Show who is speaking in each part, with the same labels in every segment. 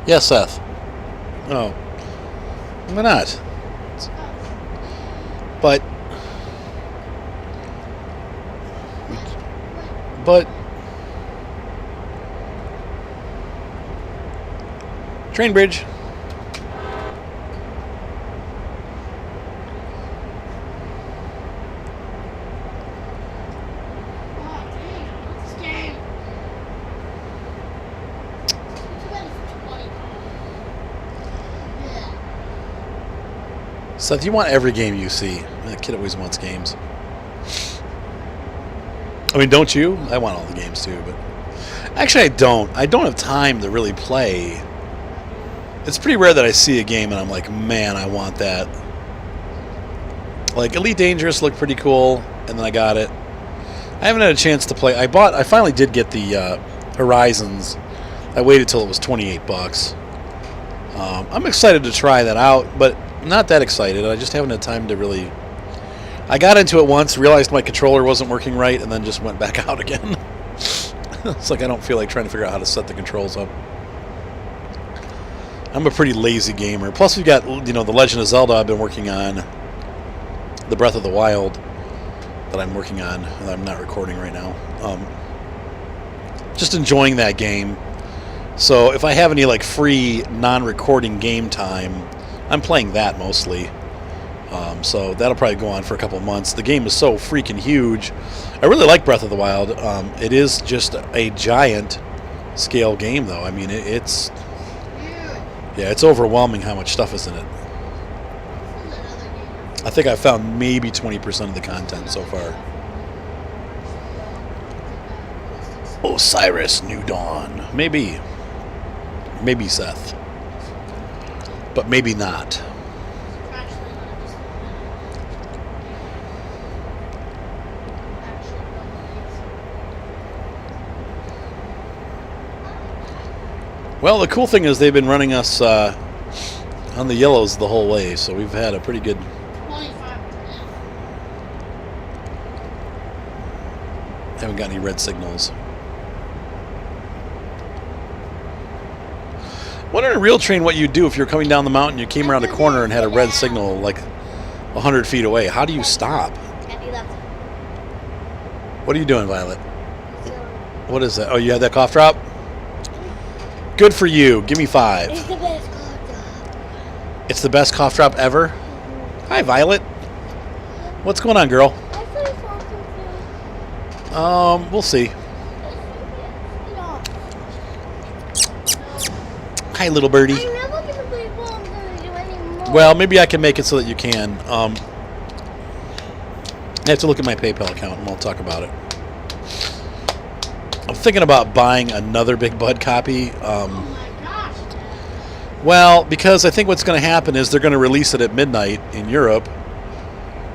Speaker 1: Yes, Seth. Oh, why not? But, but, train bridge. Seth, you want every game you see. That kid always wants games. I mean, don't you? I want all the games too, but actually, I don't. I don't have time to really play. It's pretty rare that I see a game and I'm like, man, I want that. Like Elite Dangerous looked pretty cool, and then I got it. I haven't had a chance to play. I finally did get the Horizons. I waited till it was $28. I'm excited to try that out, but not that excited. I just haven't had time to really. I got into it once, realized my controller wasn't working right, and then just went back out again. It's like I don't feel like trying to figure out how to set the controls up. I'm a pretty lazy gamer. Plus, we've got the Legend of Zelda I've been working on, the Breath of the Wild that I'm working on, and I'm not recording right now. Just enjoying that game. So if I have any like free non-recording game time, I'm playing that mostly. So that'll probably go on for a couple of months. The game is so freaking huge. I really like Breath of the Wild. It is just a giant scale game, though. I mean, it's overwhelming how much stuff is in it. I think I found maybe 20% of the content so far. Osiris New Dawn. Maybe Seth. But maybe not. Well, the cool thing is they've been running us on the yellows the whole way, so we've had a pretty good. 25. Haven't got any red signals. Wonder in a real train what you'd do if you're coming down the mountain, you came around a corner and had a red signal like 100 feet away. How do you stop? What are you doing, Violet? What is that? Oh, you had that cough drop? Good for you. Give me 5.
Speaker 2: It's the best cough drop.
Speaker 1: It's the best cough drop ever? Hi, Violet. What's going on, girl? We'll see. Hi, little birdie.
Speaker 2: I'm not looking to play ball. I'm going to do anymore.
Speaker 1: Well, maybe I can make it so that you can. I have to look at my PayPal account and we'll talk about it. I'm thinking about buying another Big Bud copy.
Speaker 2: Oh my gosh.
Speaker 1: Well, because I think what's going to happen is they're going to release it at midnight in Europe.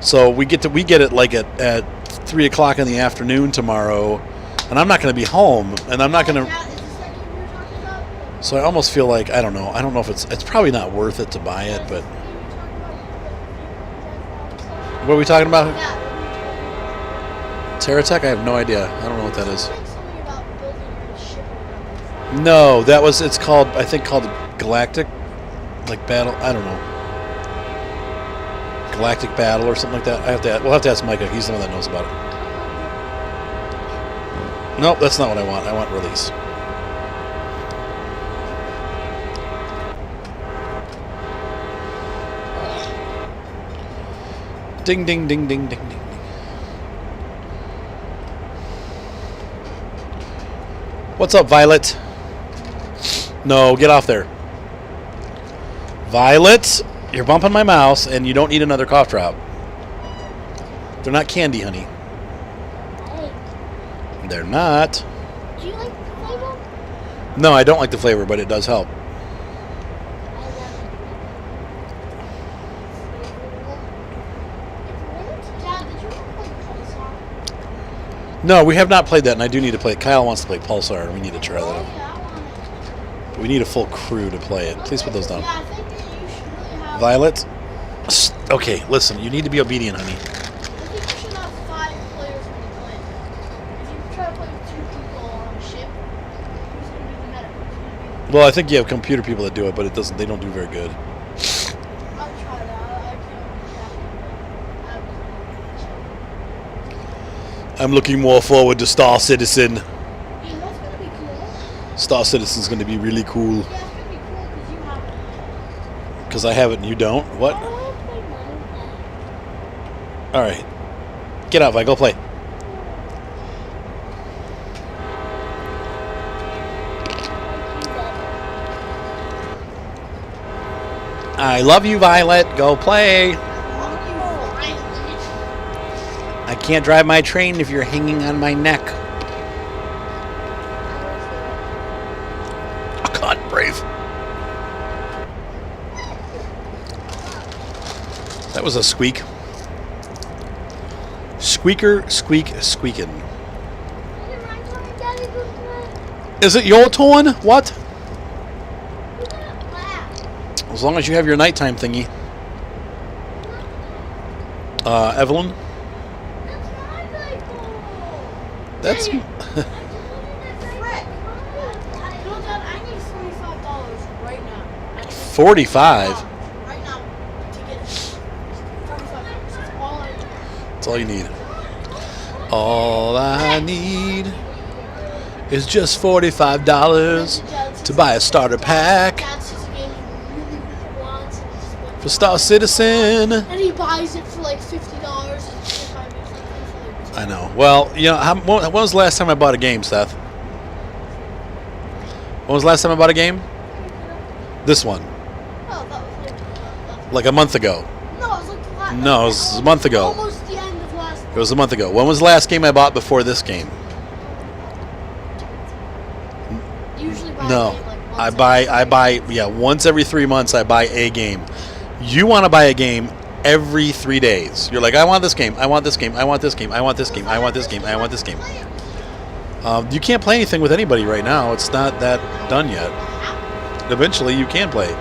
Speaker 1: So we get it like at 3 o'clock in the afternoon tomorrow, and I'm not going to be home, and I'm not going to. So I almost feel like I don't know if it's probably not worth it to buy it, but. What are we talking about? Terratech? I have no idea. I don't know what that is. No, it's called Galactic, like Battle. I don't know. Galactic Battle or something like that. We'll have to ask Micah. He's the one that knows about it. Nope, that's not what I want. I want release. Ding, ding, ding, ding, ding, ding, ding. What's up, Violet? No, get off there. Violet, you're bumping my mouse, and you don't need another cough drop. They're not candy, honey.
Speaker 2: Hey.
Speaker 1: They're not.
Speaker 2: Do you like the flavor?
Speaker 1: No, I don't like the flavor, but it does help. No, we have not played that, and I do need to play it. Kyle wants to play Pulsar, and we need to try that out. But we need a full crew to play it. Please put those down. Violet? Okay, listen, you need to be obedient, honey.
Speaker 2: I think you should have 5 players when you play. If you try to play with 2 people on a ship, who's going to be the meta? Who's going to be the
Speaker 1: Well, I think you have computer people that do it, but it doesn't. They don't do very good.
Speaker 2: I'll try that. I can't.
Speaker 1: I'm looking more forward to Star Citizen.
Speaker 2: That's gonna be cool.
Speaker 1: Star Citizen's going to be really cool.
Speaker 2: Yeah, it's gonna be cool because you have it.
Speaker 1: Because I have it and you don't. What?
Speaker 2: I don't want to play Minecraft.
Speaker 1: All right. Get out, Vi. Go play. I love you, Violet. Go play. I can't drive my train if you're hanging on my neck. Oh, God, brave. That was a squeak. Squeaker, squeak, squeaking. Is it your turn? What? As long as you have your nighttime thingy. Evelyn? That's...
Speaker 2: I need $45 right now.
Speaker 1: 45?
Speaker 2: Right now to get $45. That's all I need.
Speaker 1: That's all you need. All I need is just $45 to buy a starter pack for Star Citizen.
Speaker 2: And he buys it for like $50.
Speaker 1: I know. Well, you know, when was the last time I bought a game, Seth? When was the last time I bought a game? This one.
Speaker 2: Oh, that was
Speaker 1: Like a month ago.
Speaker 2: no, it was like the last.
Speaker 1: No, it was a month ago.
Speaker 2: Almost the end of last.
Speaker 1: It was a month ago. When was the last game I bought before this game?
Speaker 2: Usually buy
Speaker 1: No.
Speaker 2: a game like once
Speaker 1: I buy, yeah, once every 3 months I buy a game. You want to buy a game every 3 days. You're like, I want this game, I want this game, I want this game, I want this game, I want this game, I want this game. You can't play anything with anybody right now. It's not that done yet. Eventually you can play.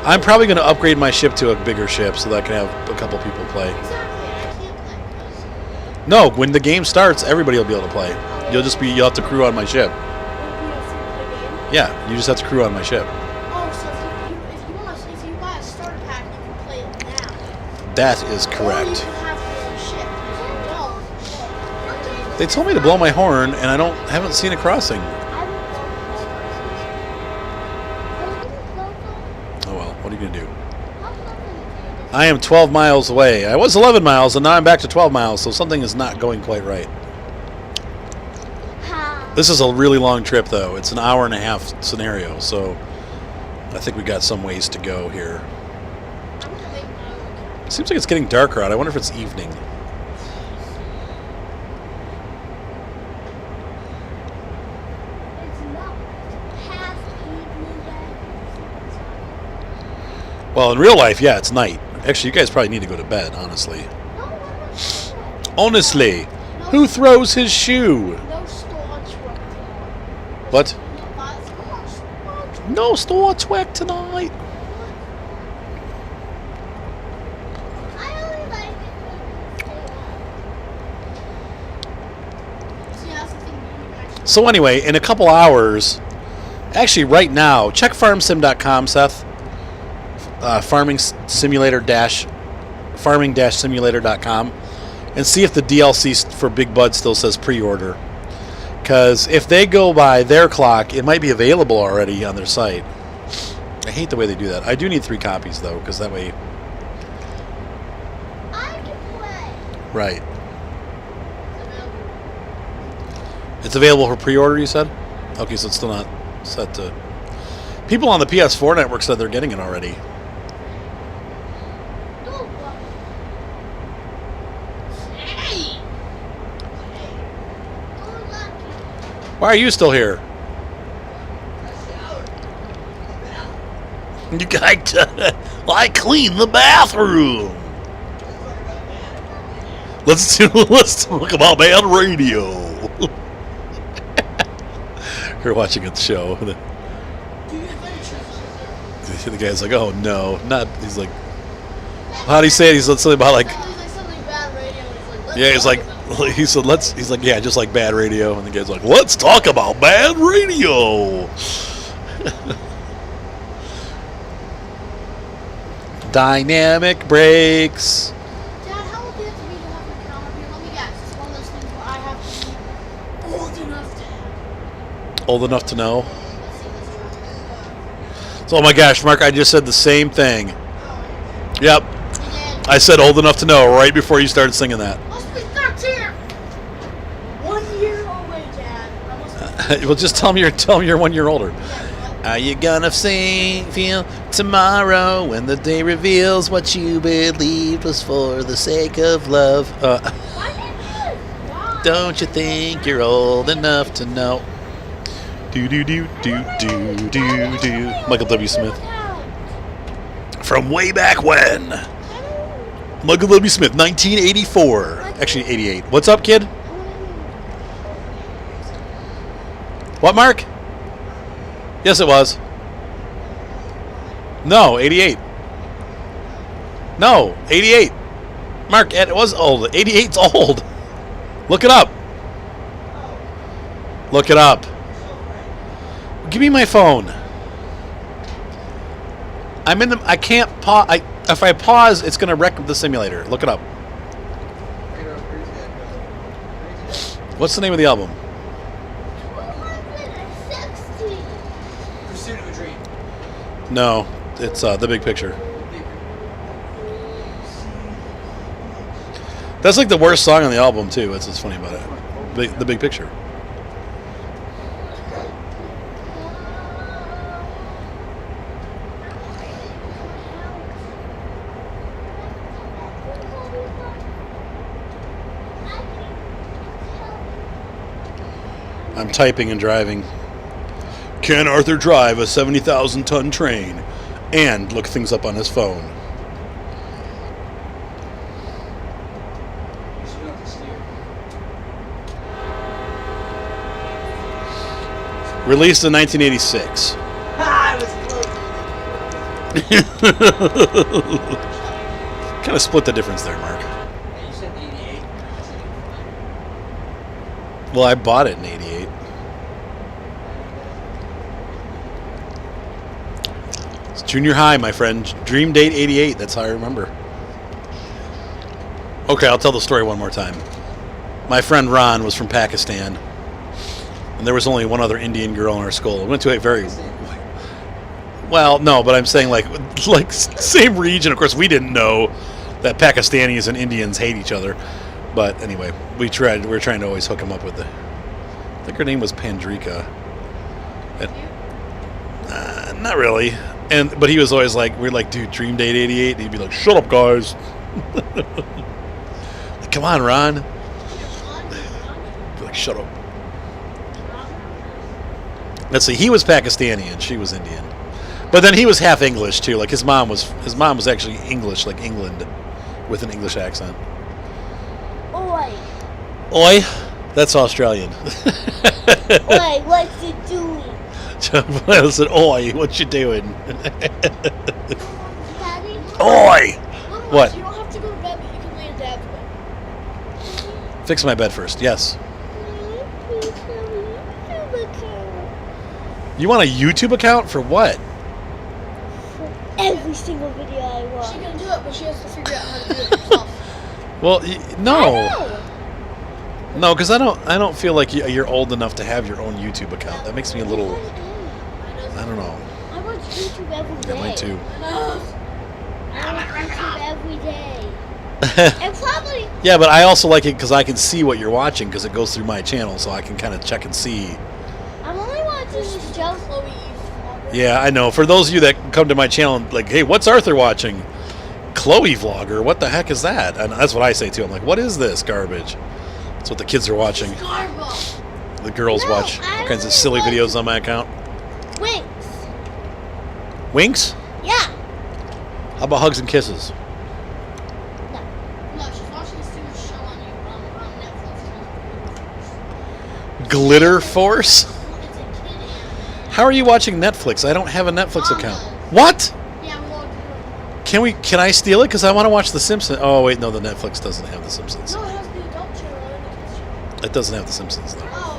Speaker 1: I'm probably going to upgrade my ship to a bigger ship so that I can have a couple people play.
Speaker 2: Exactly, I can't play.
Speaker 1: No, when the game starts, everybody will be able to play. You'll have to crew on my ship. Yeah, you just have to crew on my ship.
Speaker 2: Oh, so if you buy a starter pack, you can play it now.
Speaker 1: That is
Speaker 2: Or you
Speaker 1: correct.
Speaker 2: can have your own ship. If you don't,
Speaker 1: They told me to blow my horn, and I haven't seen a crossing. Oh well, what are you gonna do? I am 12 miles away. I was 11 miles, and now I'm back to 12 miles, so something is not going quite right. This is a really long trip, though. It's an hour and a half scenario, so I think we got some ways to go here. It seems like it's getting darker out. I wonder if it's evening. Well, in real life, yeah, it's night. Actually, you guys probably need to go to bed, honestly. Honestly, who throws his shoe?
Speaker 2: no storage work.
Speaker 1: What?
Speaker 2: No,
Speaker 1: No store twick tonight.
Speaker 2: I only like it. See, that's the thing.
Speaker 1: So anyway, in a couple hours, actually right now, check farmsim.com, Seth. Farming-simulator.com, and see if the DLC for Big Bud still says pre-order. Because if they go by their clock, it might be available already on their site. I hate the way they do that. I do need 3 copies, though, because that way...
Speaker 2: I can play.
Speaker 1: Right. It's available for pre-order, you said? Okay, so it's still not set to... People on the PS4 network said they're getting it already. Why are you still here? You got I clean the bathroom. Let's talk about bad radio. We're watching a show. The guy's like, oh no, not. He's like, how do you say it? He said something about like, yeah. He's like, he said he's like, yeah, just like bad radio. And the guy's like, let's talk about bad radio. Dynamic brakes.
Speaker 2: Dad, how old do you have to be to have an account up here? Let me guess. It's one of those things where I have to be old enough to have.
Speaker 1: Old enough to know.
Speaker 2: Let's see, let's try.
Speaker 1: So, oh my gosh, Mark, I just said the same thing.
Speaker 2: Oh,
Speaker 1: Yep.
Speaker 2: you did.
Speaker 1: I said old enough to know right before you started singing that.
Speaker 2: Must be 13. 1 year away, Dad. I must be.
Speaker 1: Well, just tell me you're 1 year older.
Speaker 2: Yeah, what?
Speaker 1: Are you gonna feel tomorrow when the day reveals what you believed was for the sake of love?
Speaker 2: Why did you? Why?
Speaker 1: Don't you think you're old enough to know? Do do do do do do do. Michael W. Smith. From way back when. Michael W. Smith, 1984. Actually, 88. What's up, kid? What, Mark? Yes, it was. No, 88. No, 88. Mark, it was old. 88's old. Look it up. Look it up. Give me my phone. I'm in the. I can't pause. If I pause, it's gonna wreck the simulator. Look it up. What's the name of the album?
Speaker 2: 260.
Speaker 3: Pursuit of a Dream.
Speaker 1: No, it's The Big Picture. That's like the worst song on the album too. That's what's funny about it. The Big Picture. I'm typing and driving. Can Arthur drive a 70,000 ton train? And look things up on his phone.
Speaker 3: You should know how to steer.
Speaker 1: Released in 1986.
Speaker 3: Ah, it was close.
Speaker 1: Kind of split the difference there, Mark.
Speaker 3: Yeah, you said 88. I said 85.
Speaker 1: Well, I bought it in 88. It's junior high, my friend. Dream date 88. That's how I remember. Okay, I'll tell the story one more time. My friend Ron was from Pakistan, and there was only one other Indian girl in our school. We went to a very well, no, but I'm saying like same region. Of course, we didn't know that Pakistanis and Indians hate each other. But anyway, we were trying to always hook him up with I think her name was Pandrika. And, not really. But he was always like, we're like, dude, Dream Date 88. And he'd be like, shut up, guys. Like, come on, Ron. Be like, shut up. Let's see. He was Pakistani and she was Indian. But then he was half English too. Like his mom was actually English, like England, with an English accent.
Speaker 2: Oi.
Speaker 1: Oi, that's Australian.
Speaker 2: Oi, what you doing?
Speaker 1: I said, oi, what you doing?
Speaker 2: Daddy?
Speaker 1: Oi!
Speaker 2: Mom,
Speaker 1: What?
Speaker 2: You don't have to go to bed, but you can lay in Dad's bed.
Speaker 1: Fix my bed first. Yes. You want a YouTube account for what?
Speaker 4: Every single video I watch.
Speaker 2: She can do it, but she has to figure out how to do it herself.
Speaker 1: Well, no,
Speaker 4: I know.
Speaker 1: no, because I don't feel like you're old enough to have your own YouTube account. That makes me a little. I don't know.
Speaker 4: I watch YouTube every day.
Speaker 1: Yeah, mine too.
Speaker 4: I watch YouTube every day. And probably
Speaker 1: Yeah, but I also like it because I can see what you're watching because it goes through my channel, so I can kind of check and see.
Speaker 4: I'm only watching this show.
Speaker 2: Chloe.
Speaker 1: Yeah, I know. For those of you that come to my channel and like, hey, what's Arthur watching? Chloe vlogger. What the heck is that? And that's what I say too. I'm like, what is this garbage? That's what the kids are watching.
Speaker 2: Garbage.
Speaker 1: The girls
Speaker 4: No,
Speaker 1: watch
Speaker 4: I
Speaker 1: all kinds of
Speaker 4: only
Speaker 1: silly
Speaker 4: watch-
Speaker 1: videos on my account.
Speaker 4: Winks.
Speaker 1: Winks?
Speaker 4: Yeah.
Speaker 1: How about hugs and kisses?
Speaker 2: No, she's watching this stupid show on Netflix.
Speaker 1: Glitter Force?
Speaker 2: It's a kid anime.
Speaker 1: How are you watching Netflix? I don't have a Netflix
Speaker 2: Mom
Speaker 1: account.
Speaker 2: does.
Speaker 1: What?
Speaker 2: Yeah, we all do.
Speaker 1: Can I steal it? Because I want to watch The Simpsons. Oh wait, no, the Netflix doesn't have The Simpsons.
Speaker 2: No, it has the adult channel and the kids channel.
Speaker 1: It doesn't have The Simpsons though.
Speaker 2: Oh,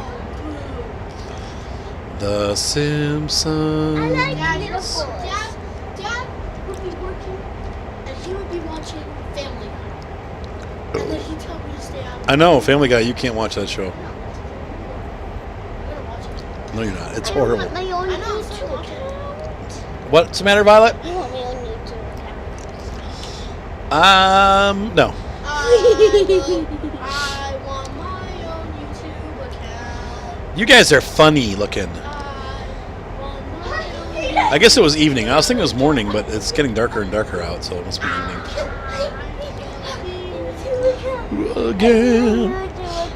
Speaker 1: The Simpsons.
Speaker 4: I like
Speaker 2: Dad,
Speaker 4: little boys.
Speaker 2: Dad would be working, and he would be watching Family Guy. And then he'd tell me to stay out.
Speaker 1: I know, Family Guy, you can't watch that show.
Speaker 2: I'm gonna watch it.
Speaker 1: No, you're not. It's
Speaker 4: I
Speaker 1: horrible.
Speaker 4: want my own
Speaker 2: I know, so
Speaker 4: YouTube
Speaker 2: watch it.
Speaker 4: account.
Speaker 1: What's the matter, Violet?
Speaker 4: I want my own YouTube account.
Speaker 1: No.
Speaker 2: I want my own YouTube account.
Speaker 1: You guys are funny looking.
Speaker 2: I want my own.
Speaker 1: I guess it was evening. I was thinking it was morning, but it's getting darker and darker out, so it must be evening. Again.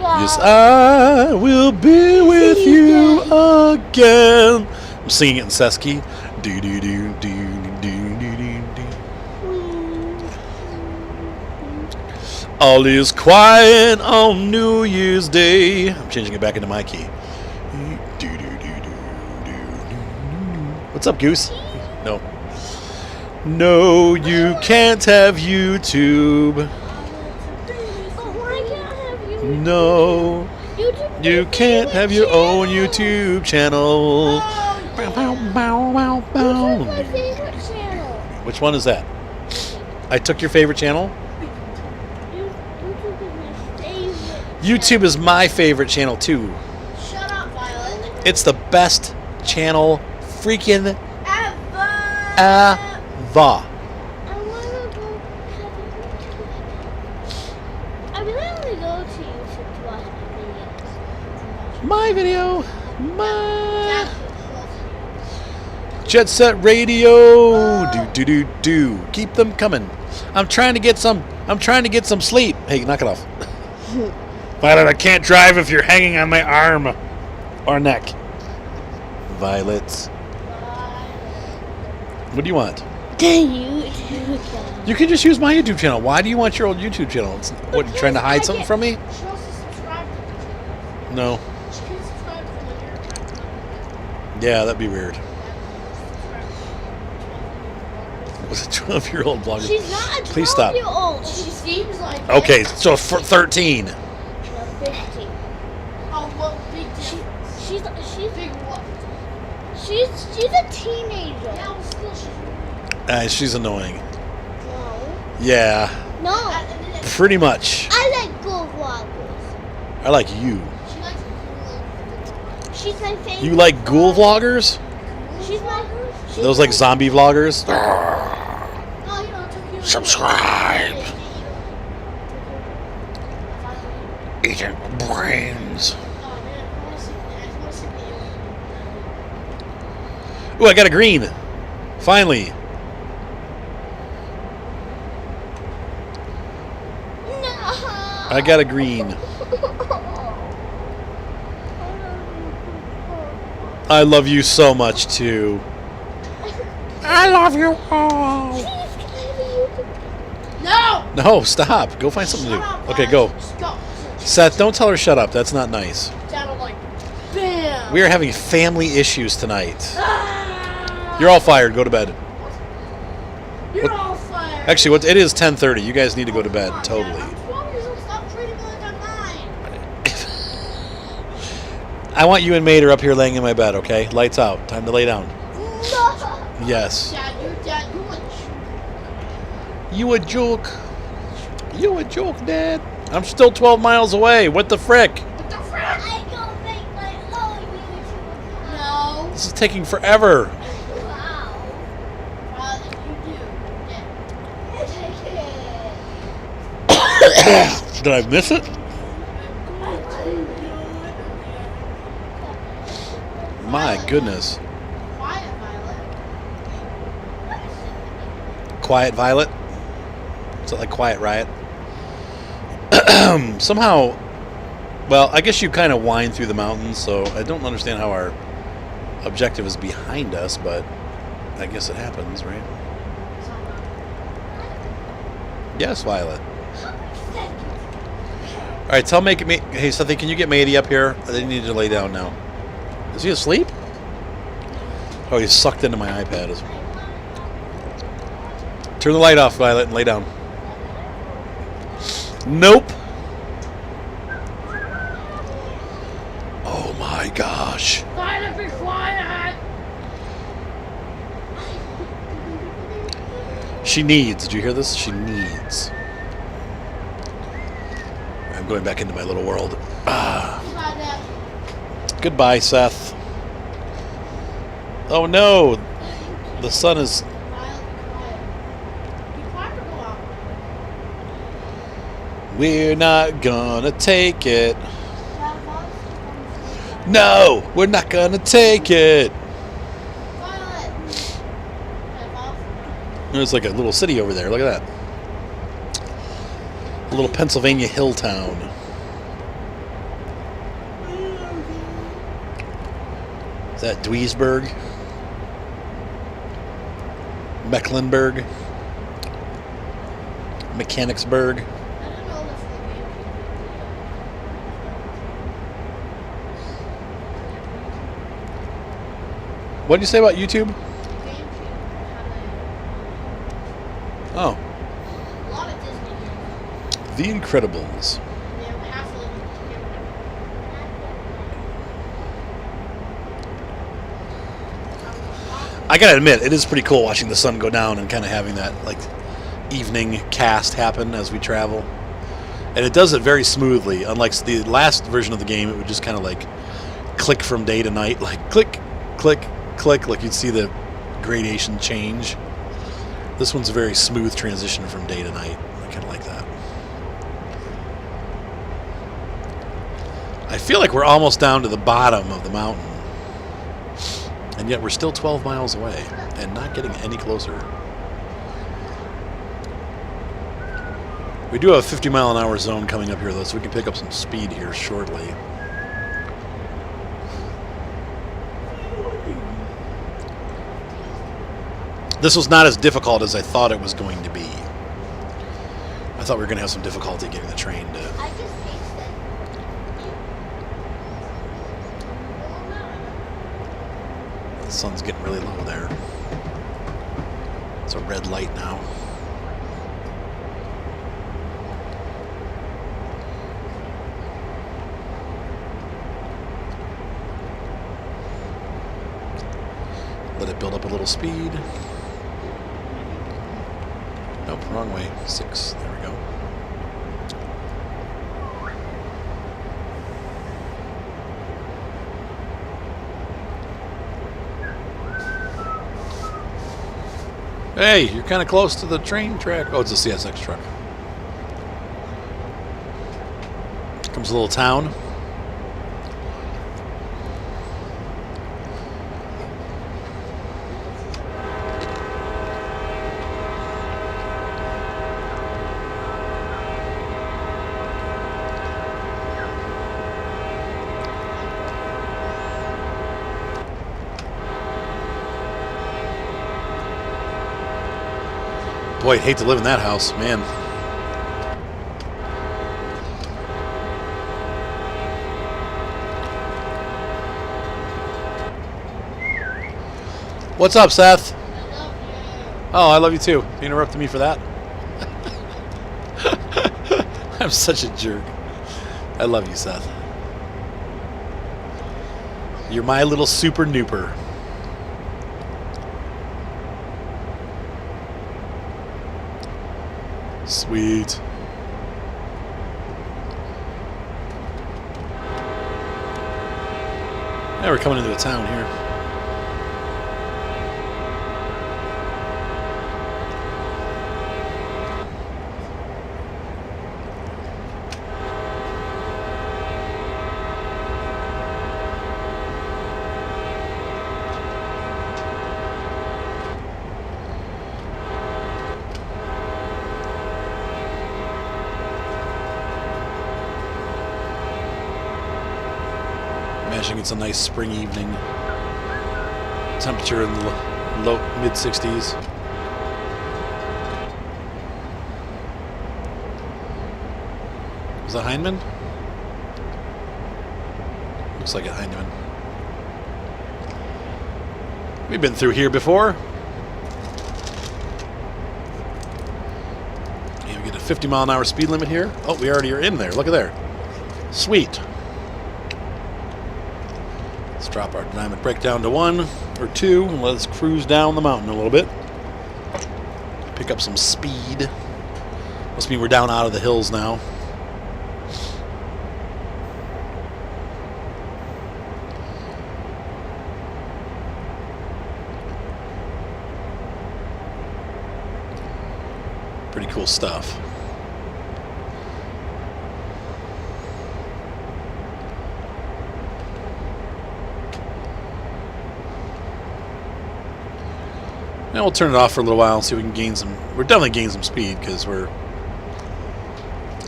Speaker 1: Yes, I will be with you again. I'm singing it in Sesky. Do do do do do do do do. All is quiet on New Year's Day. I'm changing it back into my key. Do do do do do do. What's up, Goose? No. No, you can't have YouTube. No, you can't have your own YouTube channel. Bow, bow, bow, bow, bow.
Speaker 4: YouTube's my favorite channel.
Speaker 1: Which one is that? I took your favorite channel?
Speaker 4: YouTube is my favorite.
Speaker 1: YouTube is my favorite channel too.
Speaker 2: Shut up, Violet.
Speaker 1: It's the best channel freaking
Speaker 2: Ever.
Speaker 1: ever.
Speaker 4: I want to go have a YouTube. I really only go to YouTube to watch my videos.
Speaker 1: My video. My
Speaker 2: Dad,
Speaker 1: Jet Set Radio. Do do do do. Keep them coming. I'm trying to get some sleep. Hey, knock it off. Violet, I can't drive if you're hanging on my arm or neck. Violet. What do you want?
Speaker 4: The YouTube channel.
Speaker 1: You can just use my YouTube channel. Why do you want your old YouTube channel? What, you trying to hide something from me?
Speaker 2: she wants to subscribe to me.
Speaker 1: No.
Speaker 2: She can subscribe to the New York Times.
Speaker 1: Yeah, that'd be weird. Was a 12-year-old blogger?
Speaker 4: She's not a 12-year-old.
Speaker 1: Please stop.
Speaker 2: She seems like it.
Speaker 1: Okay, so for 13.
Speaker 4: No, 15.
Speaker 2: Oh, what big difference?
Speaker 4: She's
Speaker 2: Big what?
Speaker 4: she's a teenager.
Speaker 2: Yeah, well, still she's
Speaker 1: She's annoying.
Speaker 4: No.
Speaker 1: Yeah,
Speaker 4: No.
Speaker 1: pretty much.
Speaker 4: I like girl vloggers.
Speaker 1: I like you.
Speaker 2: She likes
Speaker 4: She's my favorite.
Speaker 1: You like ghoul vloggers?
Speaker 4: She's my.
Speaker 1: Those like zombie vloggers?
Speaker 2: No, you know, Tokyo.
Speaker 1: Subscribe. Eating brains.
Speaker 2: Oh man, I want to see the
Speaker 1: Ooh, I got a green. Finally.
Speaker 4: No.
Speaker 1: I got a green. I love you so much too. I love you all.
Speaker 2: No!
Speaker 1: No, stop. Go find something to
Speaker 2: Shut
Speaker 1: do.
Speaker 2: up,
Speaker 1: Okay,
Speaker 2: Violet.
Speaker 1: go.
Speaker 2: Just go.
Speaker 1: Seth, don't tell her shut up. That's not nice.
Speaker 2: Dad, I'm like, bam!
Speaker 1: We are having family issues tonight.
Speaker 2: Ah!
Speaker 1: You're all fired. Go to bed.
Speaker 2: You're
Speaker 1: what-
Speaker 2: all fired.
Speaker 1: Actually, what it is 10:30. You guys need to go to bed.
Speaker 2: Come on,
Speaker 1: Totally.
Speaker 2: Dad, I'm 12 years old. Stop treating me like I'm 9.
Speaker 1: I want you and Mater up here laying in my bed, okay? Lights out. Time to lay down.
Speaker 4: No.
Speaker 1: Yes.
Speaker 2: Dad, you
Speaker 1: You a joke. You a joke, Dad. I'm still 12 miles away. What the frick?
Speaker 2: What the frick?
Speaker 4: I go make my own YouTube account.
Speaker 2: No.
Speaker 1: This is taking forever.
Speaker 4: Wow.
Speaker 2: If you do, yeah.
Speaker 4: Take it.
Speaker 1: Did I miss it? My goodness.
Speaker 2: Quiet, Violet.
Speaker 1: Quiet Violet? Is it like Quiet Riot? Somehow, well, I guess you kind of wind through the mountains, so I don't understand how our objective is behind us, but I guess it happens, right? Yes, Violet. All right, tell hey, Seth, can you get Matey up here? They need to lay down now. Is he asleep? Oh, he's sucked into my iPad. Turn the light off, Violet, and lay down. Nope. Oh my gosh.
Speaker 2: Violet, be quiet.
Speaker 1: She needs. Did you hear this? She needs. I'm going back into my little world.
Speaker 2: Goodbye, Dad.
Speaker 1: Goodbye, Seth. Oh no! The sun is.
Speaker 2: Be quiet or go out.
Speaker 1: We're not gonna take it.
Speaker 2: Dad, Mom's on the
Speaker 1: No! We're not gonna take it!
Speaker 2: Violet. Dad, Mom.
Speaker 1: There's like a little city over there. Look at that. A little Pennsylvania hill town. Is that Duisburg? Mecklenburg? Mechanicsburg?
Speaker 2: I don't know if the
Speaker 1: What did you say about YouTube?
Speaker 2: GameCube had
Speaker 1: Oh,
Speaker 2: a lot of Disney games.
Speaker 1: The Incredibles.
Speaker 2: They were half of them.
Speaker 1: I gotta admit, it is pretty cool watching the sun go down and kind of having that like evening cast happen as we travel. And it does it very smoothly. Unlike the last version of the game, it would just kind of like click from day to night, like click, click, click, like you'd see the gradation change. This one's a very smooth transition from day to night. I kind of like that. I feel like we're almost down to the bottom of the mountain. And yet we're still 12 miles away and not getting any closer. We do have a 50-mile-an-hour zone coming up here, though, so we can pick up some speed here shortly. This was not as difficult as I thought it was going to be. I thought we were going to have some difficulty getting the train to...
Speaker 4: I just tasted it.
Speaker 1: The sun's getting really low there. It's a red light now. Let it build up a little speed. Nope, wrong way. 6. There we go. Hey, you're kind of close to the train track. Oh, it's a CSX truck. Comes a little town. Boy, I'd hate to live in that house, man. What's up, Seth?
Speaker 2: I love you.
Speaker 1: Oh, I love you too. You interrupted me for that? I'm such a jerk. I love you, Seth. You're my little super nooper. Sweet. Yeah, we're coming into a town here. Imagining it's a nice spring evening. Temperature in the low mid-60s. Is that Heinemann? Looks like a Heinemann. We've been through here before. And we get a 50-mile-an-hour speed limit here. Oh, we already are in there. Look at there. Sweet. Let's drop our dynamic brake down to 1 or 2 and let's cruise down the mountain a little bit. Pick up some speed. Must mean we're down out of the hills now. Pretty cool stuff. Now we'll turn it off for a little while and see if we can gain some. We're definitely gaining some speed because we're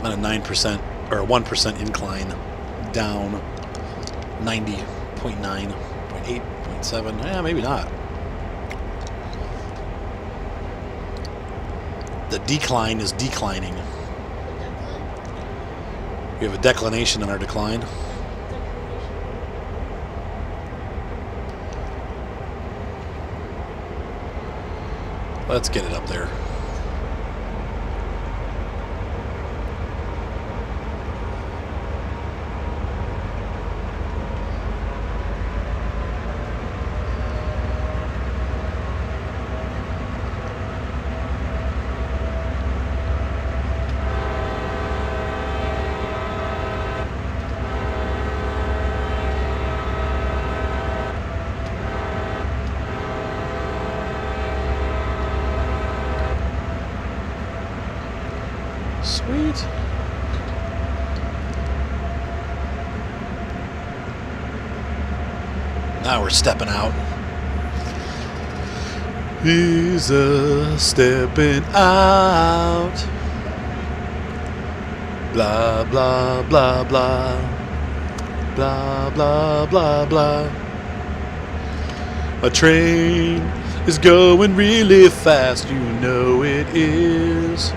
Speaker 1: on a 9% or a 1% incline down. 90.9, 0.8, 0.7. Yeah, maybe not. The decline is declining. We have a declination in our decline. Let's get it up there. Sweet. Now we're stepping out. He's stepping out. Blah, blah, blah, blah. Blah, blah, blah, blah. A train is going really fast, you know it is.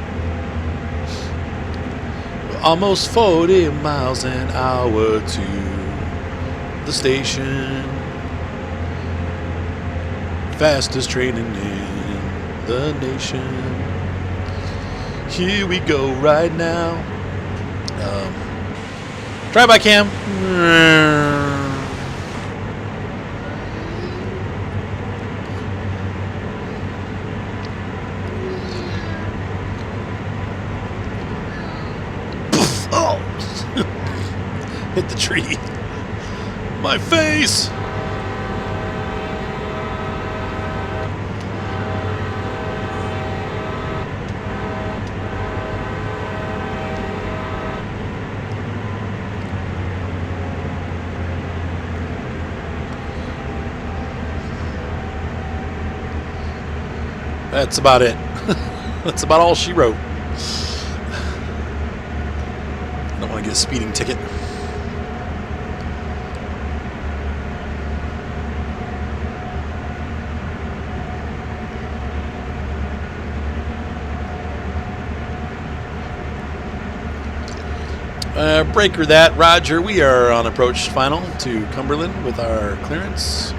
Speaker 1: Almost 40 miles an hour to the station. Fastest train in the nation. Here we go right now. Drive by cam. Hit the tree. My face. That's about it. That's about all she wrote. Don't want to get a speeding ticket. Breaker that, Roger. We are on approach final to Cumberland with our clearance.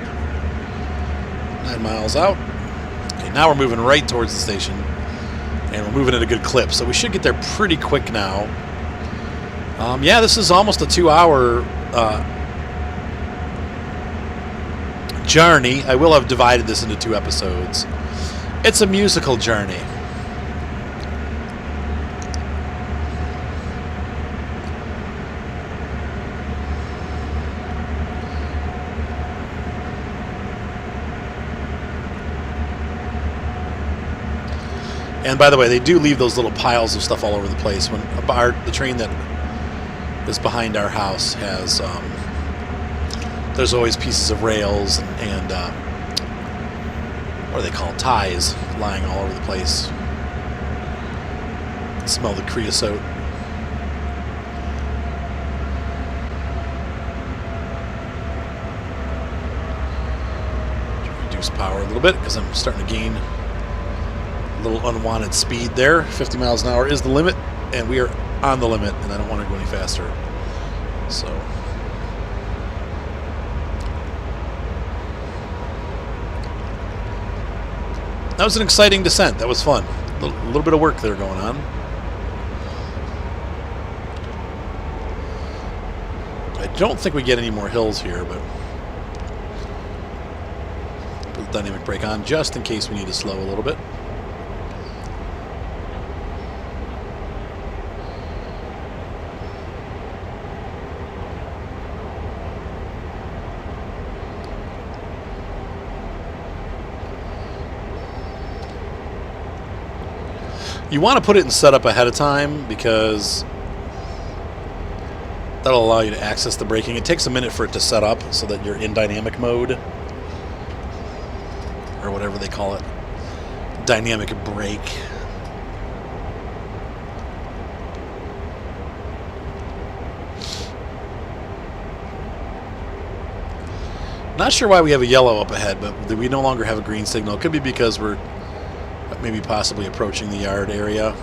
Speaker 1: 9 miles out. Okay, now we're moving right towards the station. And we're moving at a good clip, so we should get there pretty quick now. Yeah, this is almost a 2-hour journey. I will have divided this into 2 episodes. It's a musical journey. And by the way, they do leave those little piles of stuff all over the place. When the train that is behind our house has, there's always pieces of rails and what do they call it? Ties lying all over the place. Smell the creosote. Reduce power a little bit because I'm starting to gain little unwanted speed there. 50 miles an hour is the limit, and we are on the limit, and I don't want to go any faster. So that was an exciting descent. That was fun. A little bit of work there going on. I don't think we get any more hills here, but put the dynamic brake on just in case we need to slow a little bit. You want to put it in setup ahead of time because that'll allow you to access the braking. It takes a minute for it to set up so that you're in dynamic mode, or whatever they call it. Dynamic brake. Not sure why we have a yellow up ahead, but we no longer have a green signal. It could be because we're maybe possibly approaching the yard area.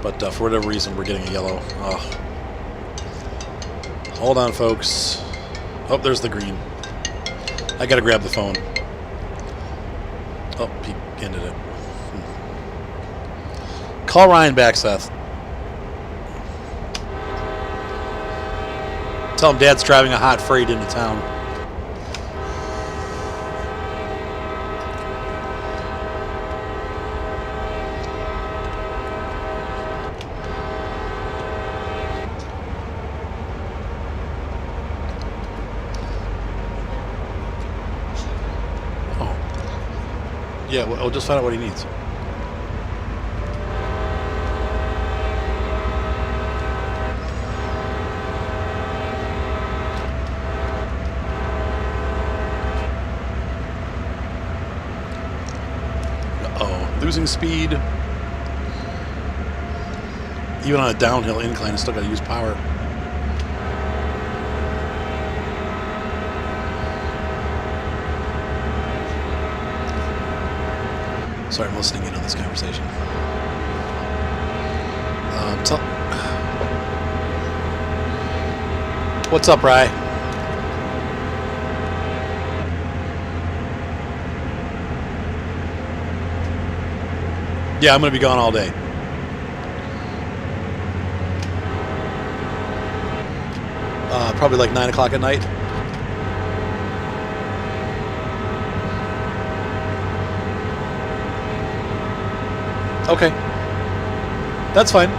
Speaker 1: But for whatever reason, we're getting a yellow. Oh. Hold on, folks. Oh, there's the green. I gotta grab the phone. Oh, he ended it. Call Ryan back, Seth. Tell him Dad's driving a hot freight into town. Oh. Yeah, well, I'll just find out what he needs. Losing speed. Even on a downhill incline, it's still got to use power. Sorry, I'm listening in on this conversation. What's up, Rye? Yeah, I'm going to be gone all day. Probably like 9 o'clock at night. Okay. That's fine.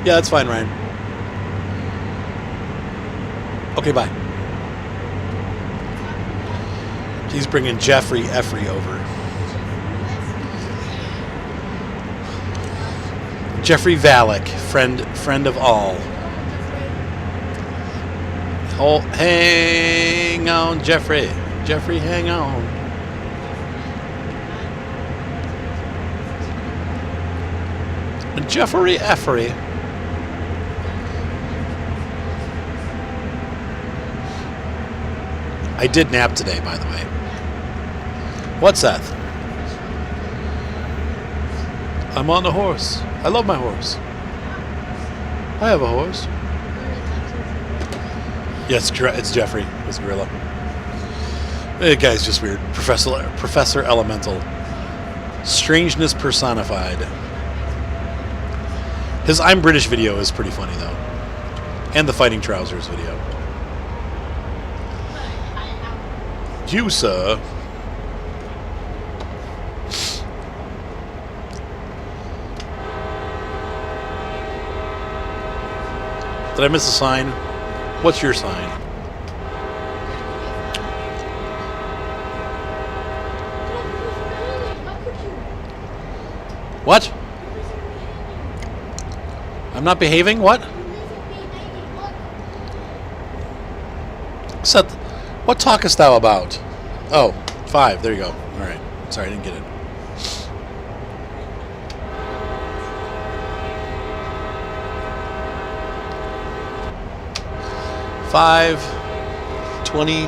Speaker 1: Yeah, that's fine, Ryan. Okay, bye. He's bringing Jeffrey over. Jeffrey Valek, friend of all. Oh, hang on, Jeffrey. Jeffrey, hang on. Jeffrey Effery. I did nap today, by the way. What's that? I'm on a horse. I love my horse. I have a horse. Yes, it's Jeffrey. It's Gorilla. The guy's just weird. Professor Elemental. Strangeness personified. His I'm British video is pretty funny, though. And the Fighting Trousers video. You, sir. Did I miss a sign? What's your sign? What? I'm not behaving? What? Seth, what talkest thou about? Oh, 5. There you go. All right. Sorry, I didn't get it. $5, $20,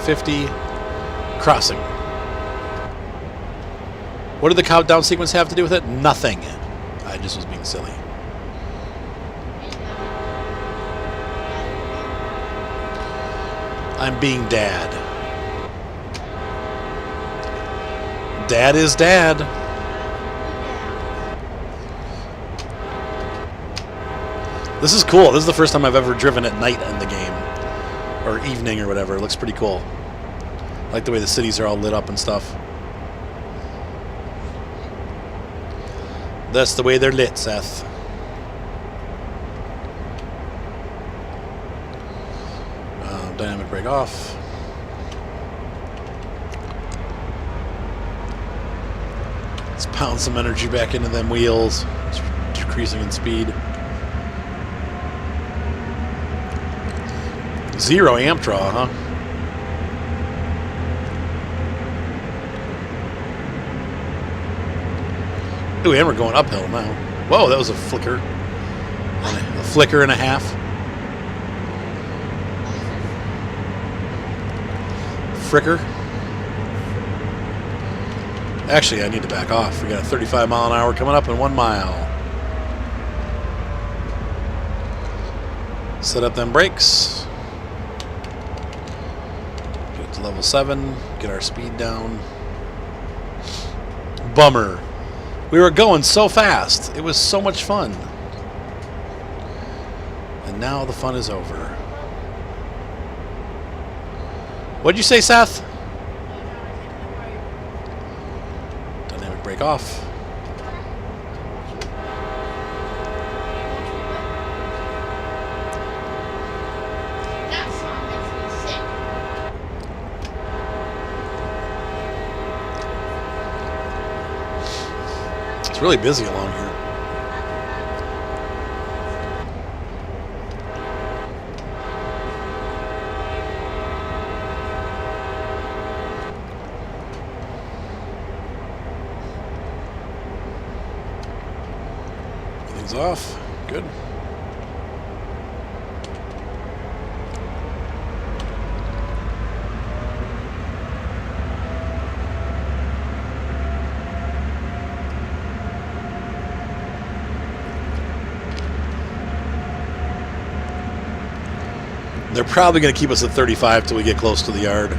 Speaker 1: $50, crossing. What did the countdown sequence have to do with it? Nothing. I just was being silly. I'm being dad. Dad is dad. This is cool. This is the first time I've ever driven at night in the game. Or evening or whatever. It looks pretty cool. I like the way the cities are all lit up and stuff. That's the way they're lit, Seth. Dynamic brake off. Pound some energy back into them wheels. It's decreasing in speed. 0 amp draw, huh? Ooh, and we're going uphill now. Whoa, that was a flicker. A flicker and a half. Fricker. Actually, I need to back off. We got a 35 mile an hour coming up in 1 mile. Set up them brakes. Get to level 7. Get our speed down. Bummer. We were going so fast. It was so much fun. And now the fun is over. What'd you say, Seth? Dynamic brake off.
Speaker 2: That song makes me sick.
Speaker 1: It's really busy along here. Everything's off. Good. They're probably going to keep us at 35 till we get close to the yard.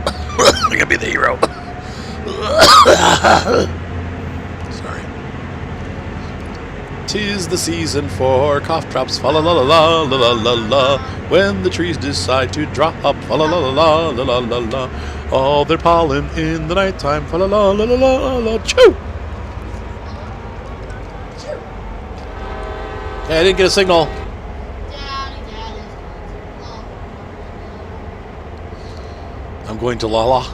Speaker 1: I'm going to be the hero. Sorry. 'Tis the season for cough drops, fa la la la la la la la. When the trees decide to drop, fa la la la la la la la. All their pollen in the nighttime, fa la la la la la la. Choo! Hey, I didn't get a signal.
Speaker 2: Daddy.
Speaker 1: I'm going to Lala.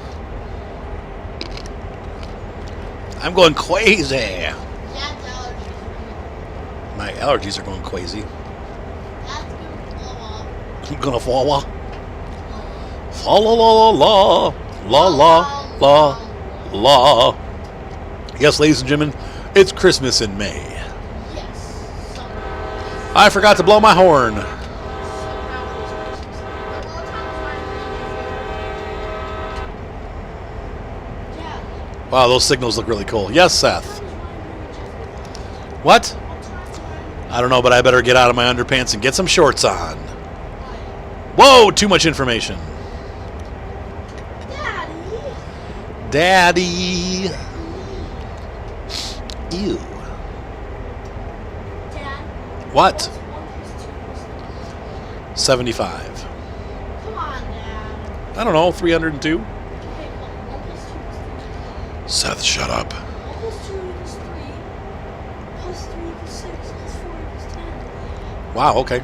Speaker 1: I'm going crazy.
Speaker 2: Dad's allergies.
Speaker 1: My allergies are going crazy.
Speaker 2: Dad's
Speaker 1: I'm gonna fall la. Fa la la la la la la la. Yes, ladies and gentlemen, it's Christmas in May.
Speaker 2: Yes.
Speaker 1: I forgot to blow my horn. Wow, those signals look really cool. Yes, Seth. What? I don't know, but I better get out of my underpants and get some shorts on. Whoa, too much information. Daddy. Ew. What? 75.
Speaker 2: Come on, Dad.
Speaker 1: I don't know, 302.
Speaker 2: Okay, come on. 1 plus 2 is 3.
Speaker 1: Seth, shut up.
Speaker 2: 1 plus 2 equals 3. Plus 3 equals 6. Plus 4 equals 10.
Speaker 1: Wow, okay.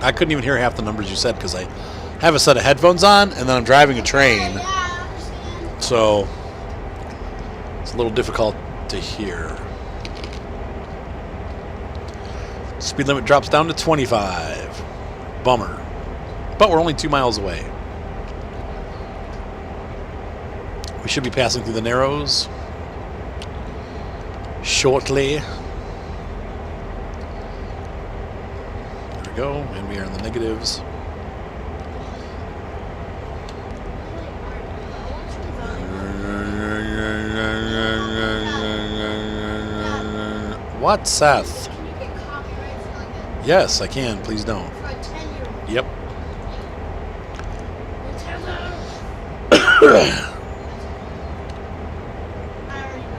Speaker 1: I couldn't even hear half the numbers you said because I have a set of headphones on and then I'm driving a train.
Speaker 2: Yeah, I understand.
Speaker 1: So it's a little difficult to hear. Speed limit drops down to 25. Bummer. But we're only 2 miles away. We should be passing through the Narrows shortly. There we go. And we are in the negatives. What, Seth?
Speaker 2: Can you get copyright for like a,
Speaker 1: Yes, I can. Please don't.
Speaker 2: for a 10-year-old?
Speaker 1: Yep.
Speaker 2: Nintendo. I already know.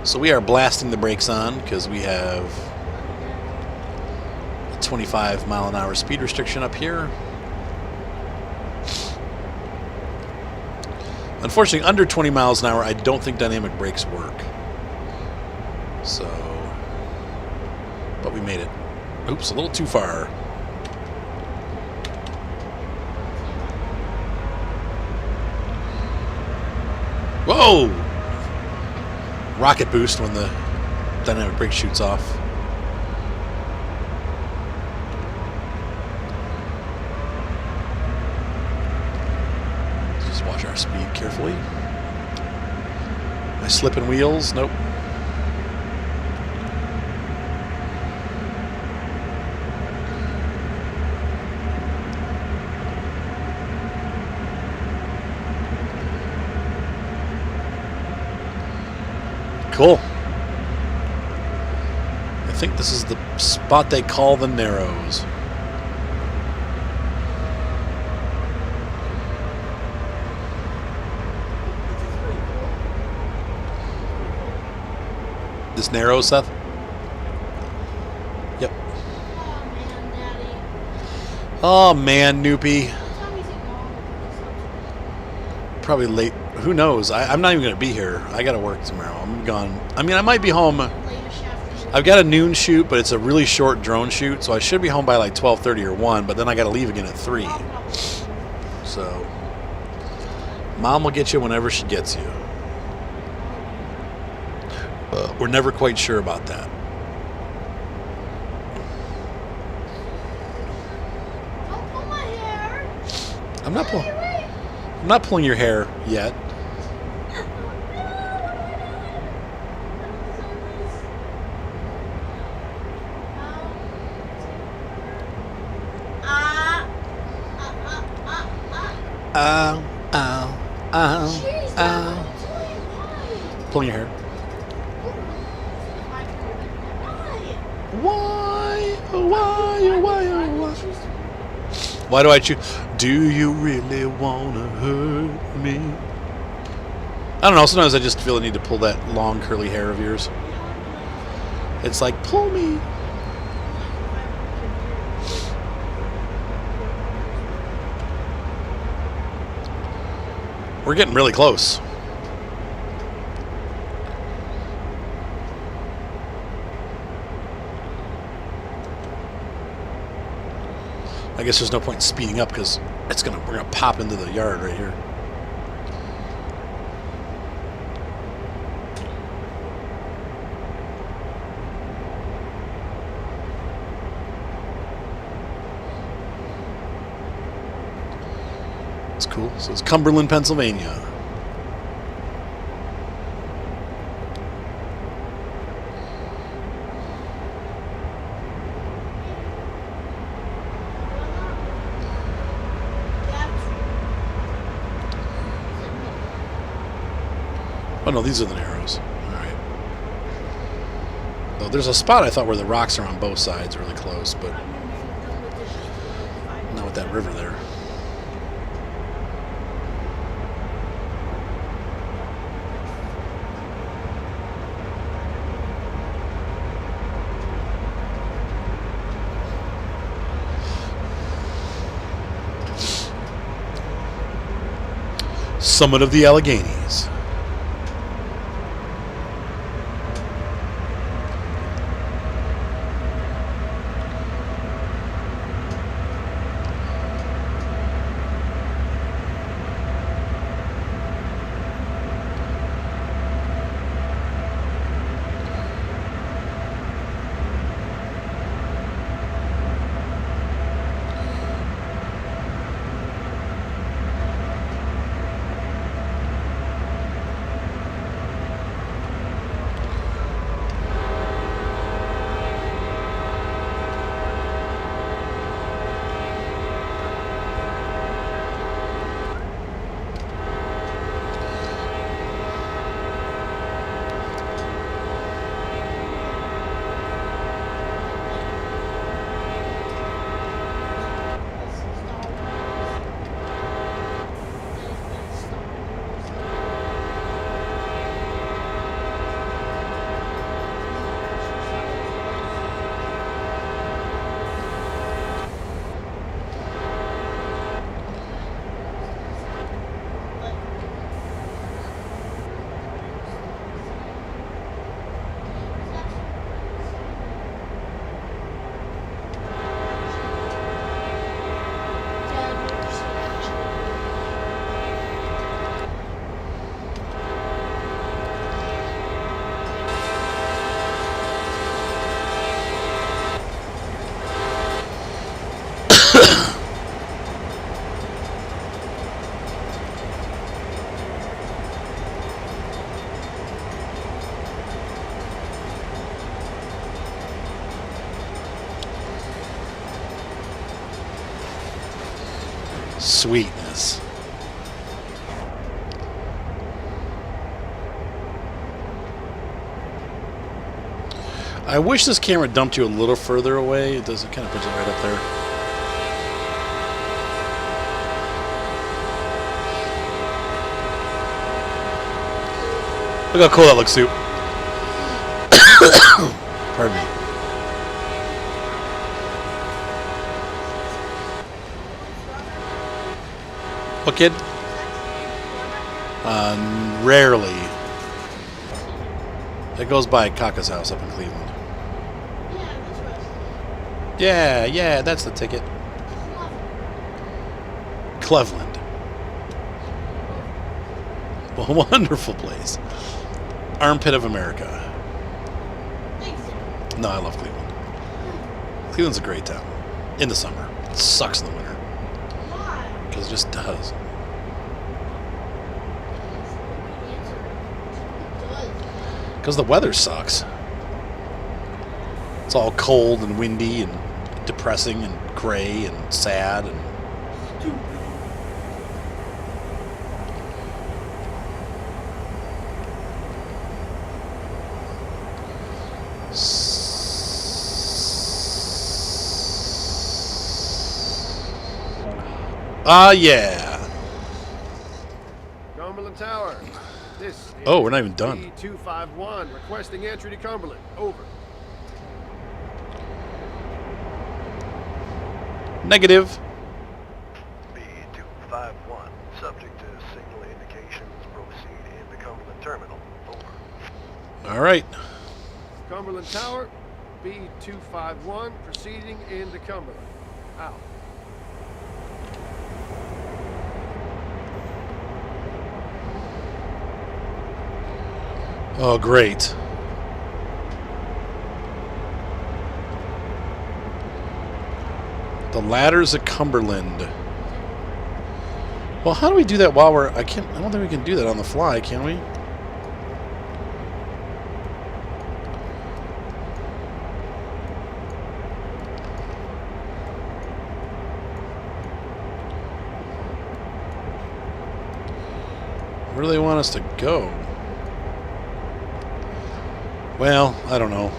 Speaker 1: So we are blasting the brakes on because we have a 25 mile an hour speed restriction up here. Unfortunately, under 20 miles an hour, I don't think dynamic brakes work. So, but we made it. Oops, a little too far. Whoa! Rocket boost when the dynamic brake shoots off. Just watch our speed carefully. Am I slipping wheels? Nope. Cool. I think this is the spot they call the Narrows. This Narrows, Seth? Yep.
Speaker 2: Oh man, Daddy.
Speaker 1: Oh man, Noopy.
Speaker 2: What time is it going?
Speaker 1: Probably late. Who knows? I'm not even going to be here. I got to work tomorrow. I'm gone. I mean, I might be home.
Speaker 2: Latest shaft.
Speaker 1: I've got a noon shoot, but it's a really short drone shoot, so I should be home by like 12:30 or 1, but then I got to leave again at 3. So, Mom will get you whenever she gets you. We're never quite sure about that.
Speaker 2: Don't pull my hair.
Speaker 1: I'm not pulling.
Speaker 2: Wait.
Speaker 1: I'm not pulling your hair yet. Ow, ow, ow,
Speaker 2: Jeez,
Speaker 1: ow.
Speaker 2: Dad,
Speaker 1: Pulling your hair.
Speaker 2: why?
Speaker 1: Why? Why do I choose? Do you really want to hurt me? I don't know. Sometimes I just feel the need to pull that long curly hair of yours. It's like, pull me. We're getting really close. I guess there's no point in speeding up because we're gonna pop into the yard right here. It's cool. So it's Cumberland, Pennsylvania. Oh no, these are the Narrows. All right. Though there's a spot I thought where the rocks are on both sides, really close, but not with that river there. Summit of the Alleghenies. Sweetness. I wish this camera dumped you a little further away. It does. It kind of puts it right up there. Look how cool that looks, Soup. Pardon me. What, kid? Rarely. It goes by Kaka's house up in Cleveland. Yeah, that's the ticket. Cleveland. Well, wonderful place. Armpit of America. No, I love Cleveland. Cleveland's a great town. In the summer. It sucks in the winter. Because it just does. Because the weather sucks. It's all cold and windy and depressing and gray and sad and yeah.
Speaker 5: Cumberland Tower. This is
Speaker 1: Oh, we're not even done.
Speaker 5: B251 requesting entry to Cumberland. Over.
Speaker 1: Negative.
Speaker 6: B251, subject to signal indications, proceed into Cumberland Terminal. Over.
Speaker 1: All right.
Speaker 5: Cumberland Tower. B251 proceeding into Cumberland. Out.
Speaker 1: Oh, great. The ladders at Cumberland. Well, how do we do that while we're... I don't think we can do that on the fly, can we? Where do they want us to go? Well, I don't know.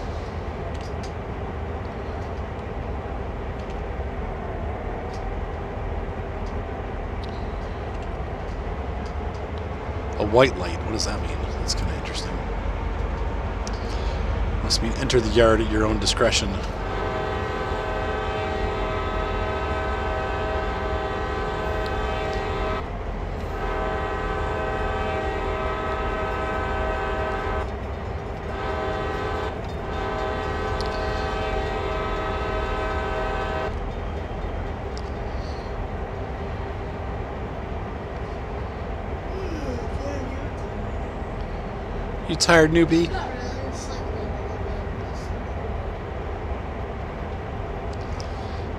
Speaker 1: A white light. What does that mean? That's kind of interesting. Must mean enter the yard at your own discretion. You tired, newbie?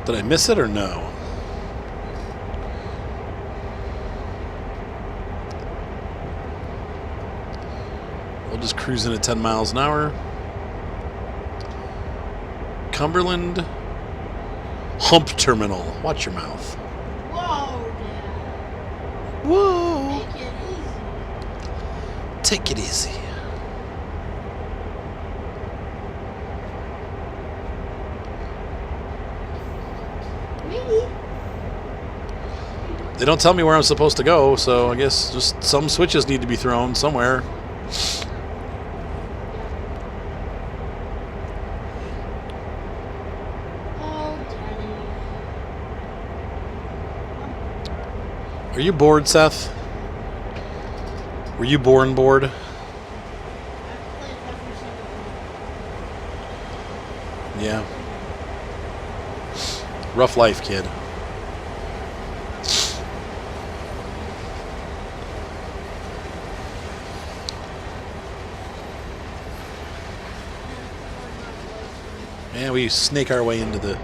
Speaker 1: Did I miss it or no? We'll just cruise in at 10 miles an hour. Cumberland Hump Terminal. Watch your mouth.
Speaker 2: Whoa, Dad.
Speaker 1: Whoa!
Speaker 2: Make it easy.
Speaker 1: Take it easy.
Speaker 2: Me?
Speaker 1: They don't tell me where I'm supposed to go, so I guess just some switches need to be thrown somewhere.
Speaker 2: Oh, Daddy.
Speaker 1: Are you bored, Seth? Were you born bored?
Speaker 2: I've played every single one.
Speaker 1: Yeah. Rough life, kid. And we snake our way into the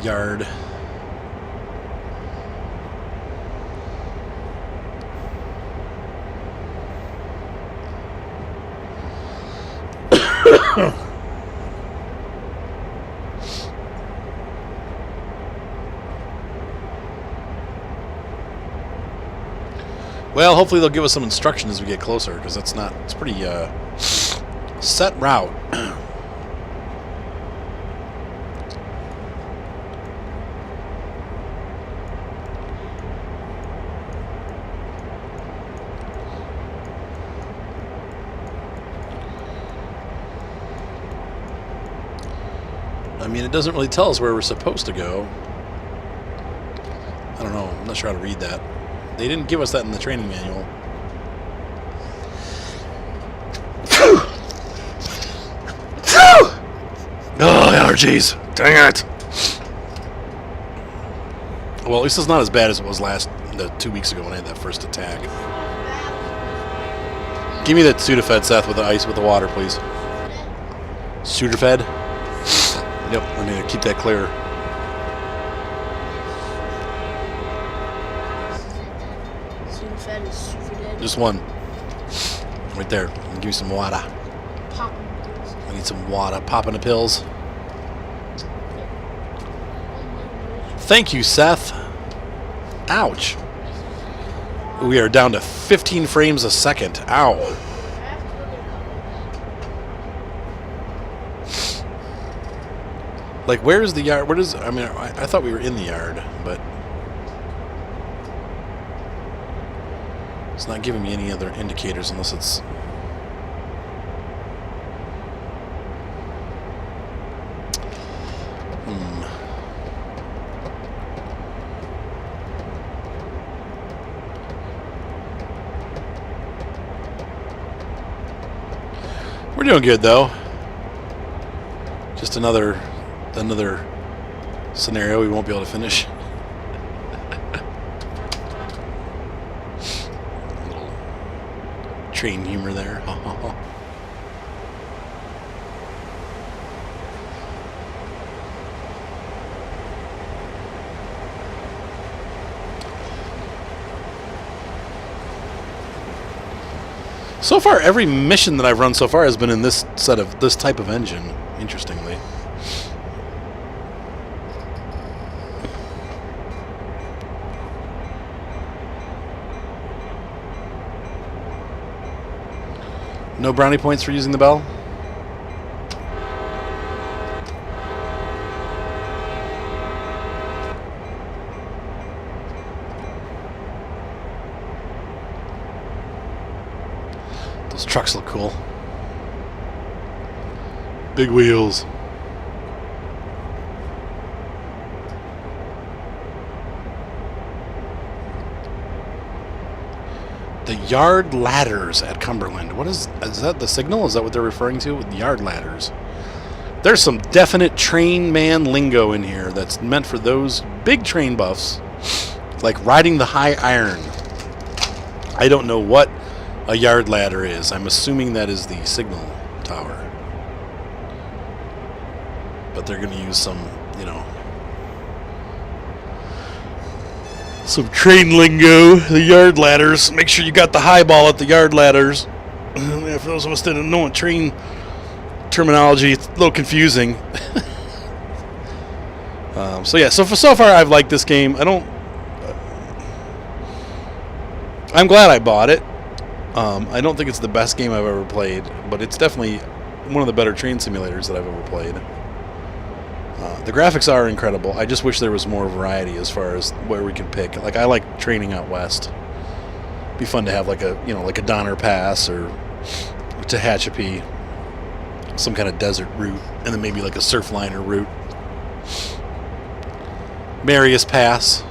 Speaker 1: yard. Well, hopefully they'll give us some instruction as we get closer, because it's pretty set route. I mean, it doesn't really tell us where we're supposed to go. I don't know. I'm not sure how to read that. They didn't give us that in the training manual. Oh, allergies. Dang it. Well, at least it's not as bad as it was 2 weeks ago when I had that first attack. Give me that Sudafed, Seth, with the water, please. Sudafed? Yep, I need to keep that clear.
Speaker 2: Sudafed is super dead.
Speaker 1: Just one. Right there. Give me some water.
Speaker 2: Pop.
Speaker 1: I need some water. Popping the pills. Thank you, Seth. Ouch. We are down to 15 frames a second. Ow. Like, where is the yard? I thought we were in the yard, but it's not giving me any other indicators unless it's... We're doing good, though. Just another scenario we won't be able to finish. Little train humor there. So far, every mission that I've run so far has been in this type of engine, interestingly. No brownie points for using the bell? Those trucks look cool. Big wheels. The yard ladders at Cumberland. What is that the signal? Is that what they're referring to with yard ladders? There's some definite train man lingo in here that's meant for those big train buffs, like riding the high iron. I don't know what a yard ladder is. I'm assuming that is the signal tower. But they're going to use some, some train lingo, the yard ladders. Make sure you got the high ball at the yard ladders. For those of us that don't know train terminology, it's a little confusing. So far I've liked this game. I'm glad I bought it. I don't think it's the best game I've ever played, but it's definitely one of the better train simulators that I've ever played. The graphics are incredible. I just wish there was more variety as far as where we can pick. Like, I like training out west. It'd be fun to have like a Donner Pass or Tehachapi, some kind of desert route, and then maybe like a Surfliner route. Marius Pass.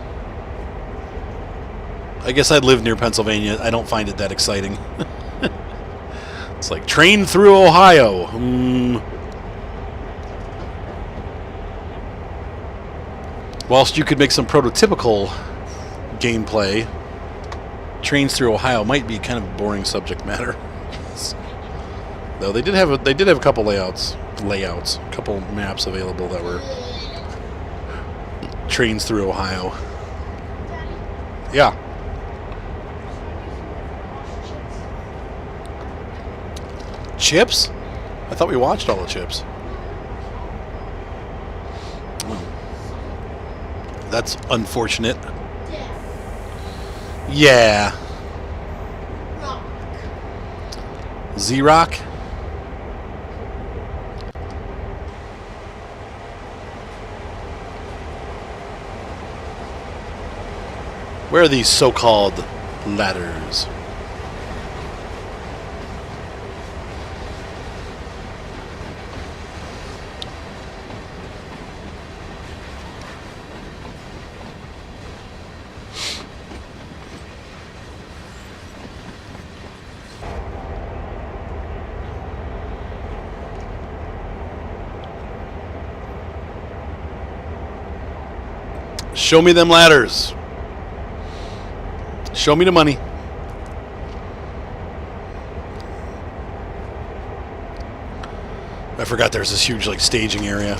Speaker 1: I guess I'd live near Pennsylvania. I don't find it that exciting. It's like train through Ohio. Whilst you could make some prototypical gameplay, trains through Ohio might be kind of a boring subject matter. Though they did have a couple layouts, a couple maps available that were trains through Ohio. Yeah. Chips? I thought we watched all the chips. That's unfortunate. Yeah. Z-Rock? Where are these so-called ladders? Show me them ladders. Show me the money. I forgot there's this huge like staging area.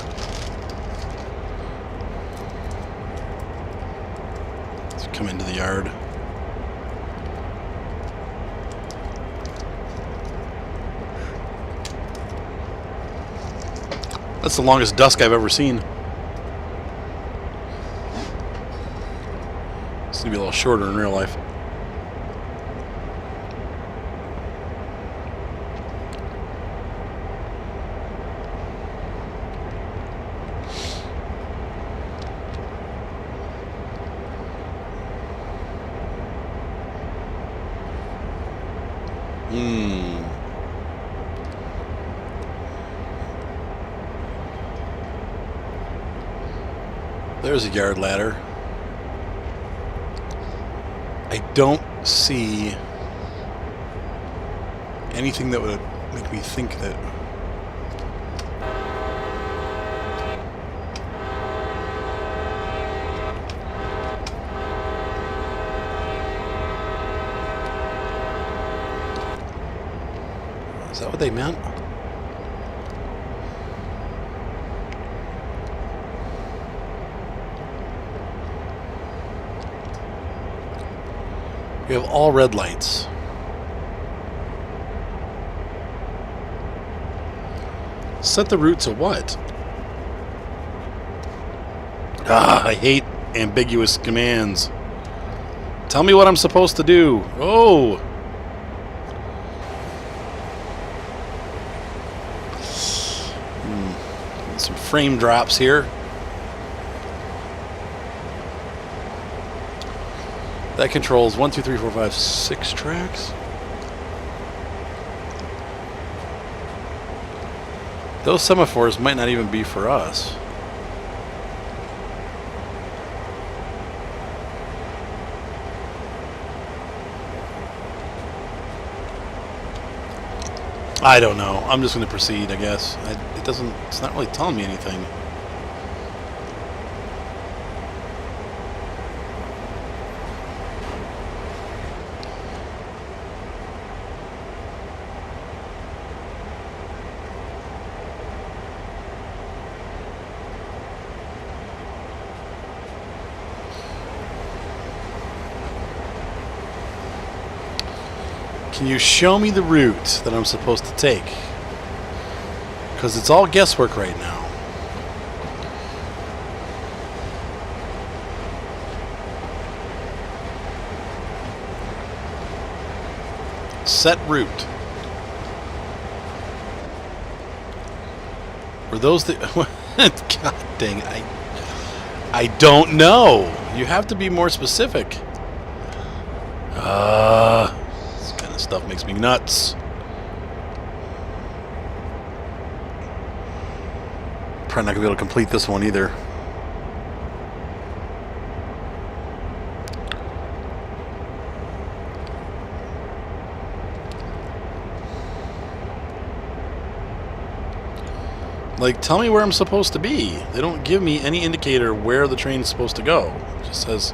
Speaker 1: Let's come into the yard. That's the longest dusk I've ever seen. It's gonna be a little shorter in real life. There's a yard ladder. I don't see anything that would make me think that. Is that what they meant? We have all red lights. Set the route to what? Ah, I hate ambiguous commands. Tell me what I'm supposed to do. Oh! Some frame drops here. That controls 1, 2, 3, 4, 5, 6 tracks. Those semaphores might not even be for us. I don't know. I'm just going to proceed, I guess. It's not really telling me anything. Can you show me the route that I'm supposed to take? Because it's all guesswork right now. Set route. Were those the... God dang, I don't know. You have to be more specific. This kind of stuff makes me nuts. Probably not gonna be able to complete this one either. Like, tell me where I'm supposed to be. They don't give me any indicator where the train's supposed to go. It just says...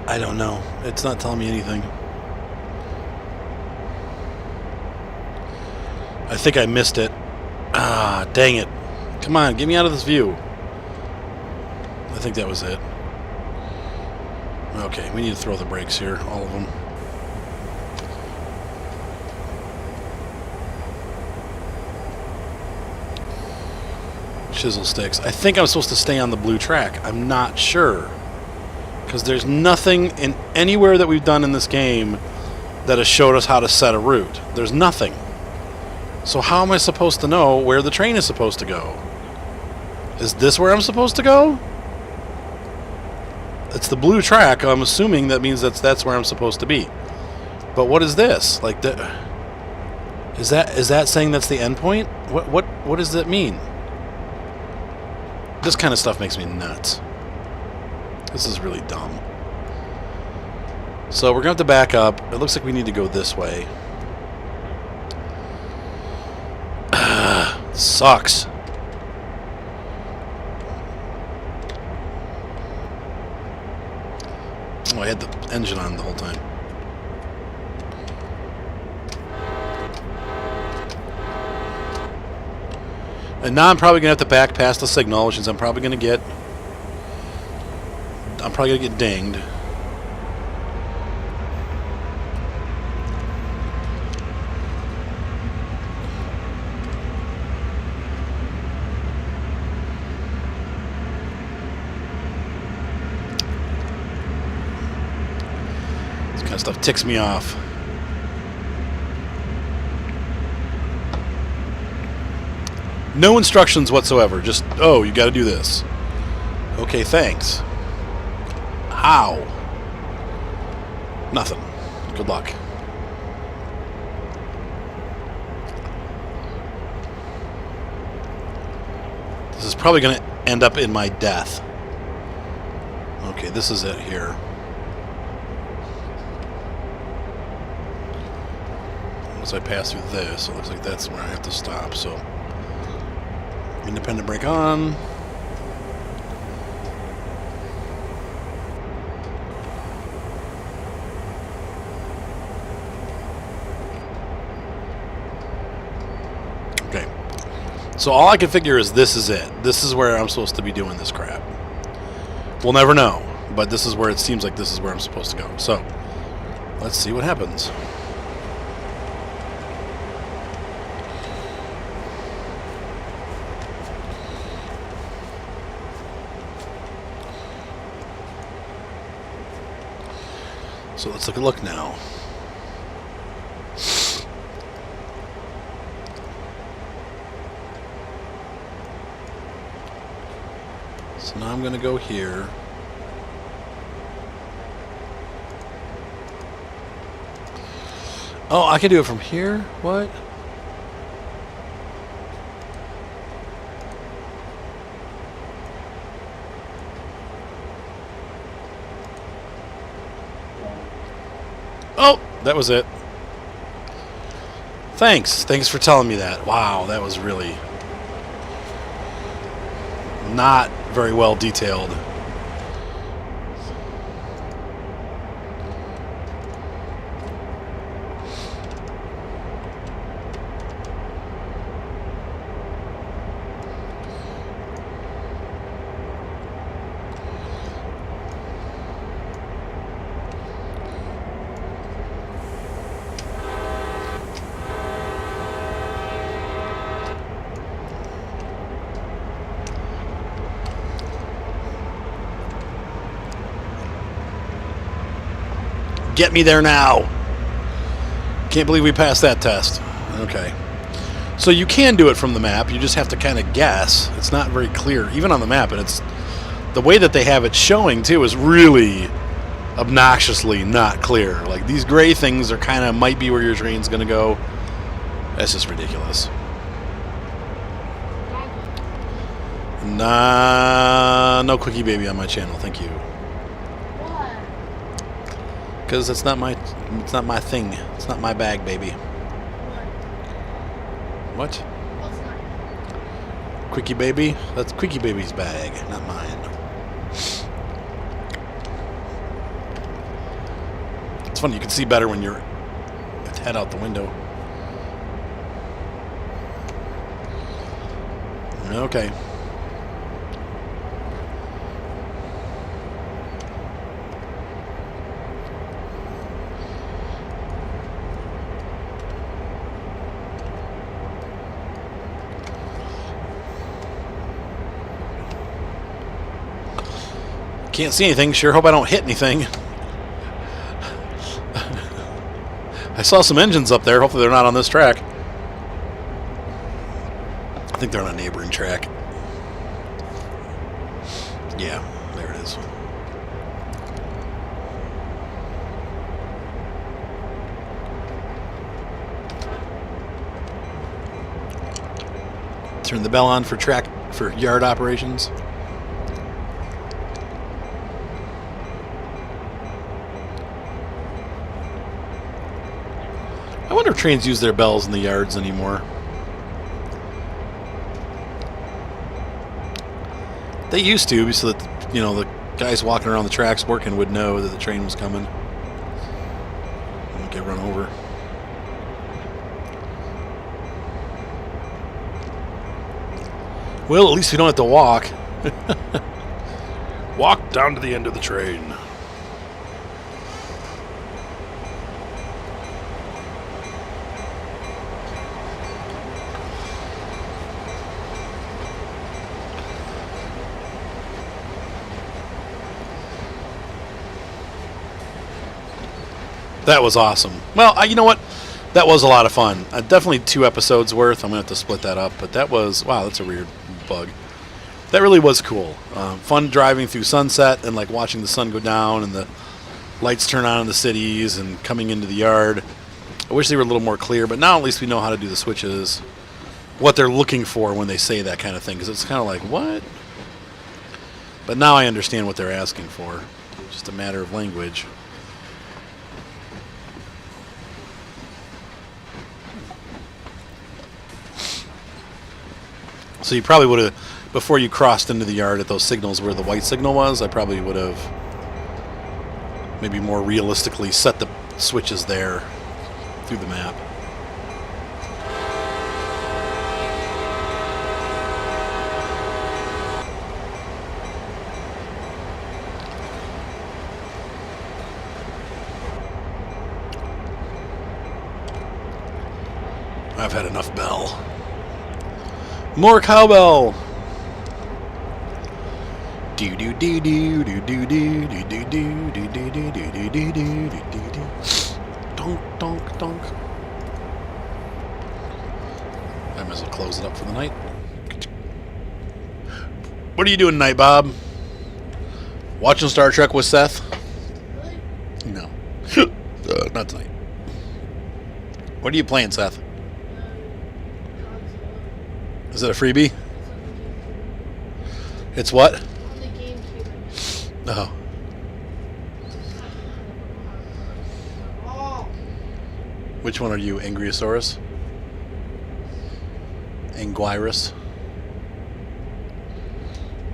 Speaker 1: I don't know. It's not telling me anything. I think I missed it. Ah, dang it. Come on, get me out of this view. I think that was it. Okay, we need to throw the brakes here, all of them. Chisel sticks. I think I'm supposed to stay on the blue track. I'm not sure. Because there's nothing in anywhere that we've done in this game that has showed us how to set a route. There's nothing. So how am I supposed to know where the train is supposed to go? Is this where I'm supposed to go? It's the blue track. I'm assuming that means that's where I'm supposed to be. But what is this? Like is that saying that's the end point? What does that mean? This kind of stuff makes me nuts. This is really dumb. So we're going to have to back up. It looks like we need to go this way. Sucks. Oh, I had the engine on the whole time. And now I'm probably going to have to back past the signal, which means I'm probably going to get dinged. This kind of stuff ticks me off. No instructions whatsoever. Just, oh, you got to do this. Okay, thanks. How? Nothing. Good luck. This is probably going to end up in my death. Okay, this is it here. Once I pass through this, it looks like that's where I have to stop, so... Independent brake on. Okay. So all I can figure is this is it. This is where I'm supposed to be doing this crap. We'll never know, but this is where it seems like this is where I'm supposed to go. So, let's see what happens. So let's take a look now. So now I'm going to go here. Oh, I can do it from here? What? Oh, that was it. Thanks. Thanks for telling me that. Wow, that was really not very well detailed. Get me there now. Can't believe we passed that test. Okay. So you can do it from the map. You just have to kind of guess. It's not very clear, even on the map. And it's the way that they have it showing, too, is really obnoxiously not clear. Like, these gray things are kind of might be where your train's going to go. That's just ridiculous. Nah, no Quickie Baby on my channel. Thank you. Because it's not my thing. It's not my bag, baby. What?
Speaker 2: What's that?
Speaker 1: Quickie Baby? That's Quickie Baby's bag, not mine. It's funny, you can see better when you're head out the window. Okay. Can't see anything. Sure hope I don't hit anything. I saw some engines up there. Hopefully they're not on this track. I think they're on a neighboring track. Yeah, there it is. Turn the bell on for yard operations. I wonder if trains use their bells in the yards anymore. They used to, so that the guys walking around the tracks working would know that the train was coming. Don't get run over. Well, at least we don't have to walk. Walk down to the end of the train. That was awesome. Well, you know what? That was a lot of fun. Definitely 2 episodes worth. I'm going to have to split that up. But that was, wow, that's a weird bug. That really was cool. Fun driving through sunset and like watching the sun go down and the lights turn on in the cities and coming into the yard. I wish they were a little more clear, but now at least we know how to do the switches. What they're looking for when they say that kind of thing. Because it's kind of like, what? But now I understand what they're asking for. It's just a matter of language. So you probably would have, before you crossed into the yard at those signals where the white signal was, I probably would have maybe more realistically set the switches there through the map. I've had enough bell. More cowbell. Do do do do do do do do do do do do do do do do do. Donk donk donk. I might as well close it up for the night. What are you doing tonight, Bob? Watching Star Trek with Seth? No. Not tonight. What are you playing, Seth? Is it a freebie? It's what?
Speaker 2: On the GameCube.
Speaker 1: Oh.
Speaker 2: Oh.
Speaker 1: Which one are you? Angriosaurus? Anguirus?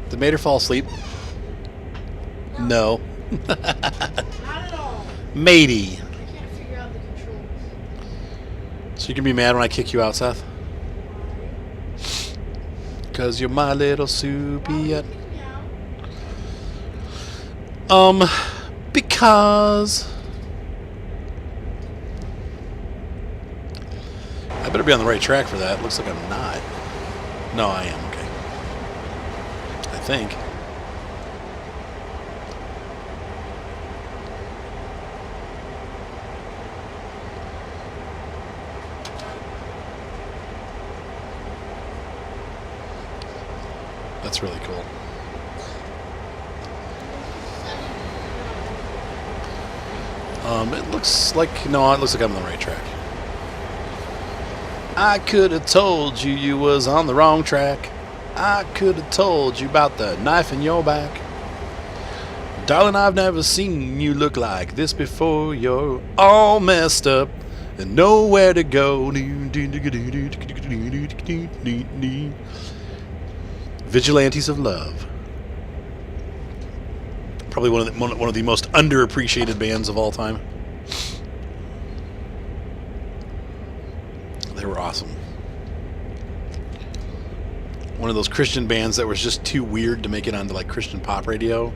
Speaker 1: Did Mater fall asleep? No.
Speaker 2: Not at all.
Speaker 1: Matey.
Speaker 2: I can't figure out the controls.
Speaker 1: So you can be mad when I kick you out, Seth? Because you're my little Soupy. Because I better be on the right track for that. Looks like I'm not. No, I am. Okay. I think. That's really cool. It looks like I'm on the right track. I could have told you was on the wrong track. I could have told you about the knife in your back. Darling, I've never seen you look like this before. You're all messed up and nowhere to go. Vigilantes of Love. Probably one of the most underappreciated bands of all time. They were awesome. One of those Christian bands that was just too weird to make it onto like Christian pop radio.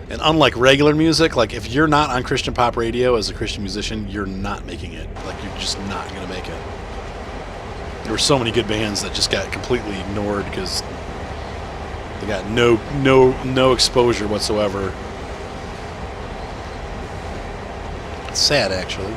Speaker 1: And unlike regular music, like if you're not on Christian pop radio as a Christian musician, you're not making it. Like you're just not going to make it. There were so many good bands that just got completely ignored because They got no exposure whatsoever. It's sad, actually.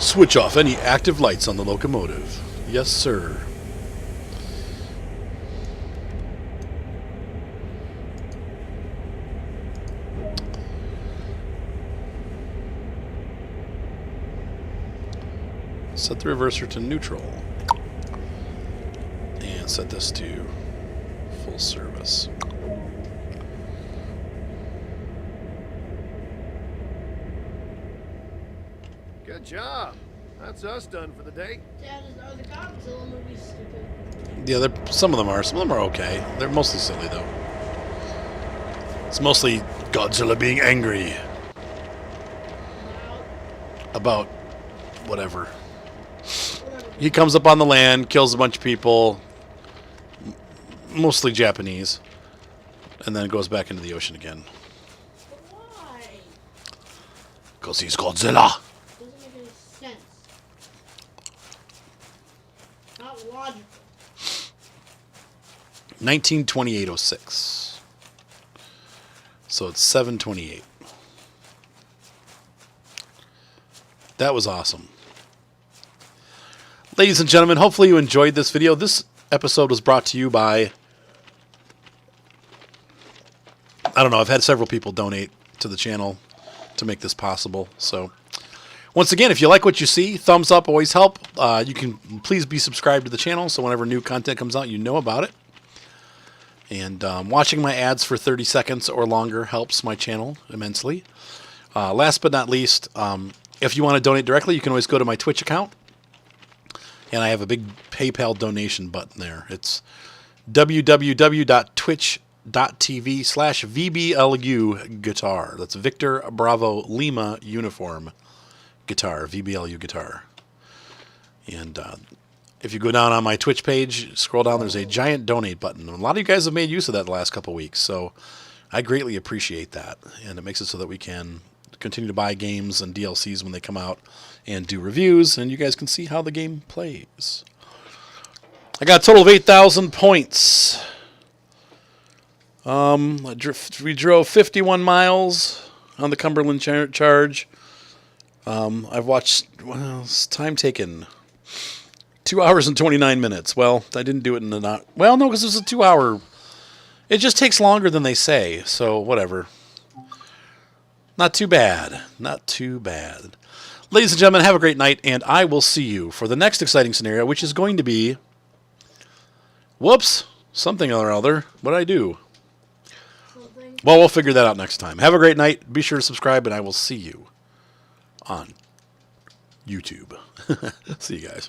Speaker 1: Switch off any active lights on the locomotive. Yes, sir. Set the reverser to neutral. And set this to full service.
Speaker 5: Good job. That's us done for the day.
Speaker 2: Dad, are the Godzilla movies stupid?
Speaker 1: Yeah, some of them are. Some of them are okay. They're mostly silly, though. It's mostly Godzilla being angry about whatever. He comes up on the land, kills a bunch of people, mostly Japanese, and then goes back into the ocean again.
Speaker 2: Why?
Speaker 1: Because he's Godzilla.
Speaker 2: Doesn't make any sense. Not logical.
Speaker 1: 1928-06. So it's 7/28. That was awesome. Ladies and gentlemen, hopefully you enjoyed this video. This episode was brought to you by, I don't know, I've had several people donate to the channel to make this possible. So once again, if you like what you see, thumbs up always help. You can please be subscribed to the channel so whenever new content comes out, you know about it. And watching my ads for 30 seconds or longer helps my channel immensely. Last but not least, if you want to donate directly, you can always go to my Twitch account. And I have a big PayPal donation button there. It's www.twitch.tv/VBLU guitar. That's Victor Bravo Lima Uniform Guitar, VBLU guitar. And if you go down on my Twitch page, scroll down, there's a giant donate button. And a lot of you guys have made use of that the last couple of weeks, so I greatly appreciate that. And it makes it so that we can continue to buy games and DLCs when they come out and do reviews, and you guys can see how the game plays. I got a total of 8,000 points. We drove 51 miles on the Cumberland charge. I've watched, well, it's time taken 2 hours and 29 minutes. Well, I didn't do it in the no, because it was a 2 hour. It just takes longer than they say, so whatever. Not too bad. Not too bad. Ladies and gentlemen, have a great night, and I will see you for the next exciting scenario, which is going to be, whoops, something or other. What did I do?
Speaker 2: Something.
Speaker 1: Well, we'll figure that out next time. Have a great night. Be sure to subscribe, and I will see you on YouTube. See you guys.